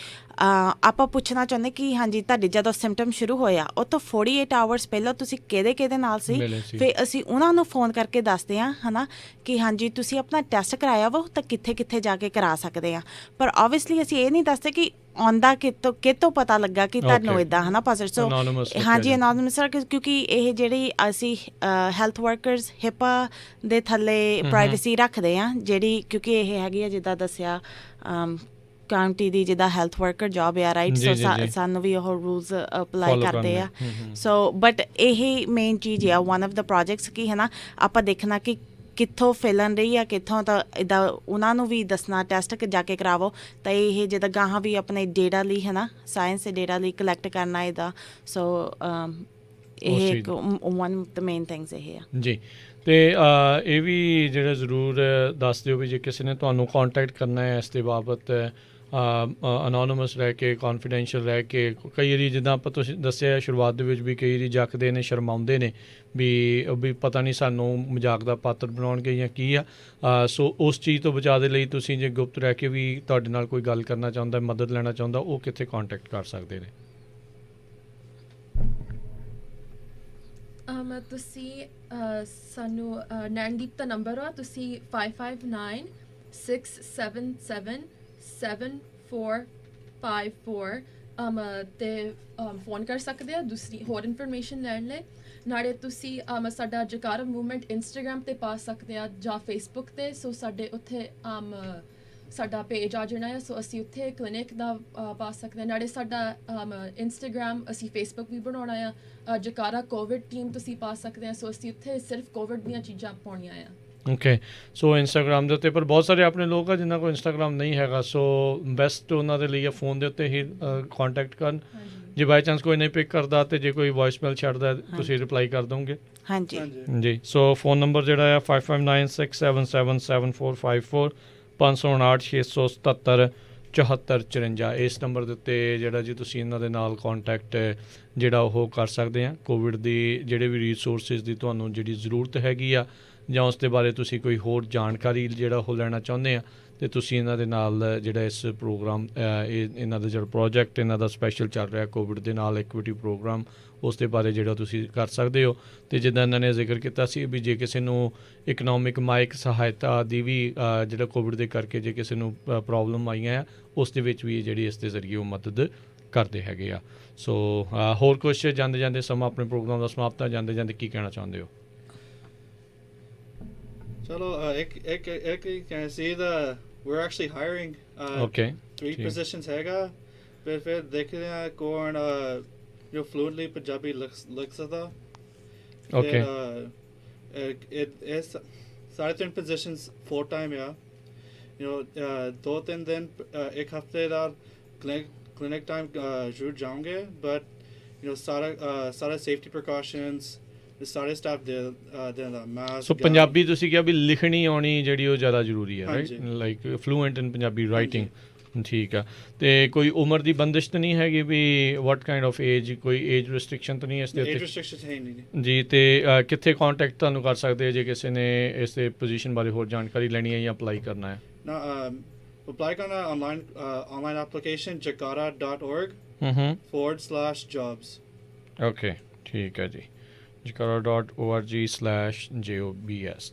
ਆਪਾਂ ਪੁੱਛਣਾ ਚਾਹੁੰਦੇ ਕਿ ਹਾਂਜੀ ਤੁਹਾਡੇ ਜਦੋਂ ਸਿੰਪਟਮ ਸ਼ੁਰੂ ਹੋਇਆ ਉਹ ਤੋਂ 48 ਆਵਰਸ ਪਹਿਲਾਂ ਤੁਸੀਂ ਕਿਹਦੇ ਨਾਲ ਸੀ, ਫਿਰ ਅਸੀਂ ਉਹਨਾਂ ਨੂੰ ਫੋਨ ਕਰਕੇ ਦੱਸਦੇ ਹਾਂ ਹੈ ਨਾ ਕਿ ਹਾਂਜੀ ਤੁਸੀਂ ਆਪਣਾ ਟੈਸਟ ਕਰਾਇਆ ਵਾ ਤਾਂ ਕਿੱਥੇ ਜਾ ਕੇ ਕਰਾ ਸਕਦੇ ਆ। ਪਰ ਓਬਵੀਅਸਲੀ ਅਸੀਂ ਇਹ ਨਹੀਂ ਦੱਸਦੇ ਕਿ ਆਉਂਦਾ ਕਿਤੋਂ ਪਤਾ ਲੱਗਾ ਕਿ ਤੁਹਾਨੂੰ ਇੱਦਾਂ ਹੈ ਨਾ ਪੋਜ਼ਿਟਿਵ। ਸੋ ਹਾਂਜੀ, ਅਨੋਨਿਮਸ, ਕਿਉਂਕਿ ਇਹ ਜਿਹੜੀ ਅਸੀਂ ਹੈਲਥ ਵਰਕਰਸ HIPAA ਦੇ ਥੱਲੇ ਪ੍ਰਾਈਵੇਸੀ ਰੱਖਦੇ ਹਾਂ, ਜਿਹੜੀ ਕਿਉਂਕਿ ਇਹ ਹੈਗੀ ਆ ਜਿੱਦਾਂ ਦੱਸਿਆ ਕਾਉਂਟੀ ਦੀ ਜਿੱਦਾਂ ਹੈਲਥ ਵਰਕਰ ਜੋਬ ਆ, ਰਾਈਟ, ਸੋ ਸਾਨੂੰ ਵੀ ਉਹ ਰੂਲਸ ਅਪਲਾਈ ਕਰਦੇ ਆ। ਸੋ ਬਟ ਇਹ ਮੇਨ ਚੀਜ਼ ਆ ਵਨ ਆਫ ਦਾ ਪ੍ਰੋਜੈਕਟਸ ਕਿ ਹੈ ਨਾ ਆਪਾਂ ਦੇਖਣਾ ਕਿ ਕਿੱਥੋਂ ਫੈਲਣ ਰਹੀ ਆ, ਕਿੱਥੋਂ, ਤਾਂ ਇੱਦਾਂ ਉਹਨਾਂ ਨੂੰ ਵੀ ਦੱਸਣਾ, ਟੈਸਟ ਜਾ ਕੇ ਕਰਾਵੋ। ਤਾਂ ਇਹ ਜਿੱਦਾਂ ਗਾਹਾਂ ਵੀ ਆਪਣੇ ਡੇਟਾ ਲਈ ਹੈ ਨਾ, ਸਾਇੰਸ ਦੇ ਡੇਟਾ ਲਈ ਕਲੈਕਟ ਕਰਨਾ ਇਹਦਾ। ਸੋ ਇਹ ਇੱਕ one of the main things ਇਹ ਆ ਜੀ।
ਅਤੇ ਇਹ ਵੀ ਜਿਹੜਾ ਜ਼ਰੂਰ ਦੱਸ ਦਿਓ ਵੀ ਜੇ ਕਿਸੇ ਨੇ ਤੁਹਾਨੂੰ ਕੰਟੈਕਟ ਕਰਨਾ ਹੈ ਇਸ ਦੇ ਬਾਬਤ, ਅਨੋਨਿਮਸ ਰਹਿ ਕੇ, ਕੌਨਫੀਡੈਂਸ਼ੀਅਲ ਰਹਿ ਕੇ, ਕਈ ਵਾਰੀ ਜਿੱਦਾਂ ਆਪਾਂ ਤੁਸੀਂ ਦੱਸਿਆ ਸ਼ੁਰੂਆਤ ਦੇ ਵਿੱਚ ਵੀ ਕਈ ਵਾਰੀ ਜੱਕਦੇ ਨੇ, ਸ਼ਰਮਾਉਂਦੇ ਨੇ ਵੀ ਪਤਾ ਨਹੀਂ ਸਾਨੂੰ ਮਜ਼ਾਕ ਦਾ ਪਾਤਰ ਬਣਾਉਣਗੇ ਜਾਂ ਕੀ ਆ। ਸੋ ਉਸ ਚੀਜ਼ ਤੋਂ ਬਚਾਅ ਦੇ ਲਈ ਤੁਸੀਂ ਜੇ ਗੁਪਤ ਰਹਿ ਕੇ ਵੀ ਤੁਹਾਡੇ ਨਾਲ ਕੋਈ ਗੱਲ ਕਰਨਾ ਚਾਹੁੰਦਾ, ਮਦਦ ਲੈਣਾ ਚਾਹੁੰਦਾ, ਉਹ ਕਿੱਥੇ ਕੰਟੈਕਟ ਕਰ ਸਕਦੇ ਨੇ?
ਤੁਸੀਂ ਸਾਨੂੰ ਨੈਣਦੀਪ ਦਾ ਨੰਬਰ ਆ, ਤੁਸੀਂ 5596777454 ਤੇ ਫੋਨ ਕਰ ਸਕਦੇ ਆ ਦੂਸਰੀ ਹੋਰ ਇਨਫੋਰਮੇਸ਼ਨ ਲੈਣ ਲਈ। ਨਾਲੇ ਤੁਸੀਂ ਸਾਡਾ ਜਕਾਰਾ ਮੂਵਮੈਂਟ ਇੰਸਟਾਗ੍ਰਾਮ 'ਤੇ ਪਾ ਸਕਦੇ ਆ ਜਾਂ ਫੇਸਬੁੱਕ 'ਤੇ। ਸੋ ਸਾਡੇ ਉੱਥੇ ਸਾਡਾ ਪੇਜ ਆ ਜਾਣਾ ਹੈ, ਸੋ ਅਸੀਂ ਉੱਥੇ ਕਲੀਨਿਕ ਦਾ ਪਾ ਸਕਦੇ ਹਾਂ। ਨਾਲੇ ਸਾਡਾ ਇੰਸਟਾਗ੍ਰਾਮ, ਅਸੀਂ ਫੇਸਬੁੱਕ ਵੀ ਬਣਾਉਣਾ ਆ, ਜਕਾਰਾ ਕੋਵਿਡ ਟੀਮ ਤੁਸੀਂ ਪਾ ਸਕਦੇ ਆ। ਸੋ ਅਸੀਂ ਉੱਥੇ ਸਿਰਫ ਕੋਵਿਡ ਦੀਆਂ ਚੀਜ਼ਾਂ ਪਾਉਣੀਆਂ ਆ।
ਓਕੇ, ਸੋ ਇੰਸਟਾਗ੍ਰਾਮ ਦੇ ਉੱਤੇ, ਪਰ ਬਹੁਤ ਸਾਰੇ ਆਪਣੇ ਲੋਕ ਆ ਜਿਨ੍ਹਾਂ ਕੋਲ ਇੰਸਟਾਗ੍ਰਾਮ ਨਹੀਂ ਹੈਗਾ, ਸੋ ਬੈਸਟ ਉਹਨਾਂ ਦੇ ਲਈ ਆ ਫੋਨ ਦੇ ਉੱਤੇ ਹੀ ਕੰਟੈਕਟ ਕਰਨ। ਜੇ ਬਾਈ ਚਾਂਸ ਕੋਈ ਨਹੀਂ ਪਿਕ ਕਰਦਾ ਅਤੇ ਜੇ ਕੋਈ ਵੋਇਸਮੇਲ ਛੱਡਦਾ ਤੁਸੀਂ ਰਿਪਲਾਈ ਕਰ ਦੋਗੇ? ਹਾਂਜੀ ਜੀ। ਸੋ ਫੋਨ ਨੰਬਰ ਜਿਹੜਾ ਆ 5596777454, 559 677 7454 ਇਸ ਨੰਬਰ ਦੇ ਉੱਤੇ ਜਿਹੜਾ ਜੀ ਤੁਸੀਂ ਇਹਨਾਂ ਦੇ ਨਾਲ ਕੰਟੈਕਟ ਜਿਹੜਾ ਉਹ ਕਰ ਸਕਦੇ ਆ। ਕੋਵਿਡ ਦੀ ਜਿਹੜੇ ਵੀ ਰਿਸੋਰਸਿਸ ਦੀ ਤੁਹਾਨੂੰ ਜਿਹੜੀ ਜ਼ਰੂਰਤ ਹੈਗੀ ਆ ਜਾਂ ਉਸ ਦੇ ਬਾਰੇ ਤੁਸੀਂ ਕੋਈ ਹੋਰ ਜਾਣਕਾਰੀ ਜਿਹੜਾ ਉਹ ਲੈਣਾ ਚਾਹੁੰਦੇ ਆ ਅਤੇ ਤੁਸੀਂ ਇਹਨਾਂ ਦੇ ਨਾਲ ਜਿਹੜਾ ਇਸ ਪ੍ਰੋਗਰਾਮ ਇਹਨਾਂ ਦਾ ਜਿਹੜਾ ਪ੍ਰੋਜੈਕਟ ਇਹਨਾਂ ਦਾ ਸਪੈਸ਼ਲ ਚੱਲ ਰਿਹਾ ਕੋਵਿਡ ਦੇ ਨਾਲ ਐਕਟੀਵਿਟੀ ਪ੍ਰੋਗਰਾਮ ਉਸ ਦੇ ਬਾਰੇ ਜਿਹੜਾ ਤੁਸੀਂ ਕਰ ਸਕਦੇ ਹੋ। ਅਤੇ ਜਿੱਦਾਂ ਇਹਨਾਂ ਨੇ ਜ਼ਿਕਰ ਕੀਤਾ ਸੀ ਵੀ ਜੇ ਕਿਸੇ ਨੂੰ ਇਕਨੋਮਿਕ ਮਾਇਕ ਸਹਾਇਤਾ ਦੀ ਵੀ ਜਿਹੜਾ ਕੋਵਿਡ ਦੇ ਕਰਕੇ ਜੇ ਕਿਸੇ ਨੂੰ ਪ੍ਰੋਬਲਮ ਆਈਆਂ ਆ ਉਸ ਦੇ ਵਿੱਚ ਵੀ ਜਿਹੜੀ ਇਸ ਦੇ ਜ਼ਰੀਏ ਉਹ ਮਦਦ ਕਰਦੇ ਹੈਗੇ ਆ। ਸੋ ਹੋਰ ਕੁਛ ਜਾਂਦੇ ਜਾਂਦੇ ਸਮਾਂ ਆਪਣੇ ਪ੍ਰੋਗਰਾਮ ਦਾ ਸਮਾਪਤ ਆ ਜਾਂਦੇ ਜਾਂਦੇ ਕੀ ਕਹਿਣਾ ਚਾਹੁੰਦੇ ਹੋ?
Chalo, ek can see we're actually hiring.
Okay.
3 positions हैगा. फिर देखते हैं कौन जो fluently Punjabi लिख सकता.
Okay.
It सारे 3 positions full time या. You know 2-3 दिन एक हफ्ते दार clinic time जरूर जाऊंगे, but you know सारा safety precautions. ਸਾਰੇ ਸਟਾਫ ਦੇ ਮਾਸਕ। ਸੋ
ਪੰਜਾਬੀ ਤੁਸੀਂ ਕਿਹਾ ਵੀ ਲਿਖਣੀ ਆਉਣੀ ਜਿਹੜੀ ਉਹ ਜ਼ਿਆਦਾ ਜ਼ਰੂਰੀ ਹੈ, ਰਾਈਟ, ਲਾਈਕ ਫਲੂਐਂਟ ਇਨ ਪੰਜਾਬੀ ਰਾਈਟਿੰਗ। ਠੀਕ ਆ। ਅਤੇ ਕੋਈ ਉਮਰ ਦੀ ਬੰਦਿਸ਼ ਤਾਂ ਨਹੀਂ ਹੈਗੀ ਵੀ ਵਾਟ ਕਾਈਂਡ ਆਫ ਏਜ, ਕੋਈ ਏਜ ਰਿਸਟ੍ਰਿਕਸ਼ਨ ਤਾਂ ਨਹੀਂ ਇਸ ਦੇ ਉੱਤੇ?
ਏਜ ਰਿਸਟ੍ਰਿਕਸ਼ਨ ਹੈ ਨਹੀਂ
ਜੀ। ਅਤੇ ਕਿੱਥੇ ਕੰਟੈਕਟ ਤੁਹਾਨੂੰ ਕਰ ਸਕਦੇ ਜੇ ਕਿਸੇ ਨੇ ਇਸ ਦੇ ਪੋਜੀਸ਼ਨ ਬਾਰੇ ਹੋਰ ਜਾਣਕਾਰੀ ਲੈਣੀ ਹੈ ਜਾਂ ਅਪਲਾਈ ਕਰਨਾ ਹੈ?
ਅਪਲਾਈ ਕਰਨਾ online application jakara.org /jobs।
Okay, ਠੀਕ ਹੈ ਜੀ। jakara.org/jobs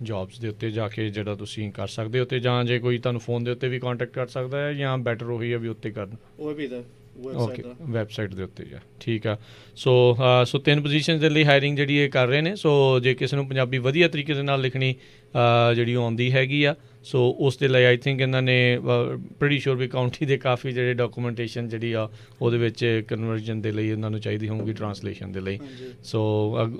ਜੋਬਸ ਦੇ ਉੱਤੇ ਜਾ ਕੇ ਜਿਹੜਾ ਤੁਸੀਂ ਕਰ ਸਕਦੇ ਹੋ। ਅਤੇ ਜਾਂ ਜੇ ਕੋਈ ਤੁਹਾਨੂੰ ਫੋਨ ਦੇ ਉੱਤੇ ਵੀ ਕੰਟੈਕਟ ਕਰ ਸਕਦਾ ਹੈ ਜਾਂ ਬੈਟਰ ਉਹੀ ਹੈ ਵੀ ਉੱਤੇ ਕਰਨ?
ਉਹ ਵੀ
ਓਕੇ, ਵੈਬਸਾਈਟ ਦੇ ਉੱਤੇ ਜਾ। ਠੀਕ ਆ। ਸੋ 3 ਪੋਜੀਸ਼ਨ ਦੇ ਲਈ ਹਾਇਰਿੰਗ ਜਿਹੜੀ ਇਹ ਕਰ ਰਹੇ ਨੇ। ਸੋ ਜੇ ਕਿਸੇ ਨੂੰ ਪੰਜਾਬੀ ਵਧੀਆ ਤਰੀਕੇ ਦੇ ਨਾਲ ਲਿਖਣੀ ਜਿਹੜੀ ਆਉਂਦੀ ਹੈਗੀ ਆ ਸੋ ਉਸ ਦੇ ਲਈ ਆਈ ਥਿੰਕ ਇਹਨਾਂ ਨੇ ਪ੍ਰੀਟੀ ਸ਼ੋਰ ਵੀ ਕਾਊਂਟੀ ਦੇ ਕਾਫੀ ਜਿਹੜੇ ਡਾਕੂਮੈਂਟੇਸ਼ਨ ਜਿਹੜੀ ਆ ਉਹਦੇ ਵਿੱਚ ਕਨਵਰਜਨ ਦੇ ਲਈ ਇਹਨਾਂ ਨੂੰ ਚਾਹੀਦੀ ਹੋਊਗੀ ਟਰਾਂਸਲੇਸ਼ਨ ਦੇ ਲਈ। ਸੋ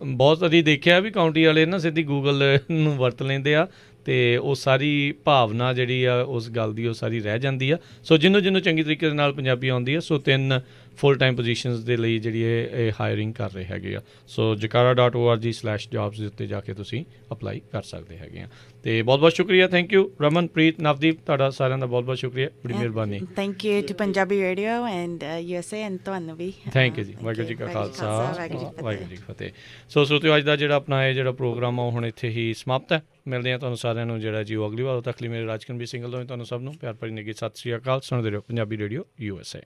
ਬਹੁਤ ਵਾਰੀ ਦੇਖਿਆ ਵੀ ਕਾਊਂਟੀ ਵਾਲੇ ਨਾ ਸਿੱਧੀ ਗੂਗਲ ਨੂੰ ਵਰਤ ਲੈਂਦੇ ਆ ਅਤੇ ਉਹ ਸਾਰੀ ਭਾਵਨਾ ਜਿਹੜੀ ਆ ਉਸ ਗੱਲ ਦੀ ਉਹ ਸਾਰੀ ਰਹਿ ਜਾਂਦੀ ਆ। ਸੋ ਜਿਹਨੂੰ ਚੰਗੀ ਤਰੀਕੇ ਦੇ ਨਾਲ ਪੰਜਾਬੀ ਆਉਂਦੀ ਆ ਸੋ 3 ਫੁੱਲ ਟਾਈਮ ਪੋਜੀਸ਼ਨਸ ਦੇ ਲਈ ਜਿਹੜੀ ਇਹ ਹਾਇਰਿੰਗ ਕਰ ਰਹੇ ਹੈਗੇ ਆ। ਸੋ jakara.org/jobs ਦੇ ਉੱਤੇ ਜਾ ਕੇ ਤੁਸੀਂ ਅਪਲਾਈ ਕਰ ਸਕਦੇ ਹੈਗੇ ਆ। ਅਤੇ ਬਹੁਤ ਬਹੁਤ ਸ਼ੁਕਰੀਆ। ਥੈਂਕ ਯੂ ਰਮਨ, ਪ੍ਰੀਤ, ਨਵਦੀਪ, ਤੁਹਾਡਾ ਸਾਰਿਆਂ ਦਾ ਬਹੁਤ ਬਹੁਤ ਸ਼ੁਕਰੀਆ, ਬੜੀ ਮਿਹਰਬਾਨੀ।
Thank you to Punjabi radio and USA and ਤੁਹਾਨੂੰ ਵੀ
ਥੈਂਕ ਯੂ ਜੀ। ਵਾਹਿਗੁਰੂ ਜੀ ਕਾ ਖਾਲਸਾ, ਵਾਹਿਗੁਰੂ ਜੀ ਕੀ ਫਤਿਹ। ਸੋ ਸਰੋਤਿਓ, ਅੱਜ ਦਾ ਜਿਹੜਾ ਆਪਣਾ ਇਹ ਜਿਹੜਾ ਪ੍ਰੋਗਰਾਮ ਆ ਹੁਣ ਇੱਥੇ ਹੀ ਸਮਾਪਤ ਹੈ। ਮਿਲਦੇ ਹਾਂ ਤੁਹਾਨੂੰ ਸਾਰਿਆਂ ਨੂੰ ਜਿਹੜਾ ਜੀ ਉਹ ਅਗਲੀ ਵਾਰ। ਉਦੋਂ ਤੱਕ ਲਈ ਮੇਰੇ ਰਾਜਕਨਵੀਰ ਸਿੰਘਲ ਤੋਂ ਤੁਹਾਨੂੰ ਸਭ ਨੂੰ ਪਿਆਰ ਭਰੀ ਨਿੱਘੀ ਸਤਿ ਸ਼੍ਰੀ ਅਕਾਲ। ਸੁਣਦੇ ਰਹੋ ਪੰਜਾਬੀ ਰੇਡੀਓ USA।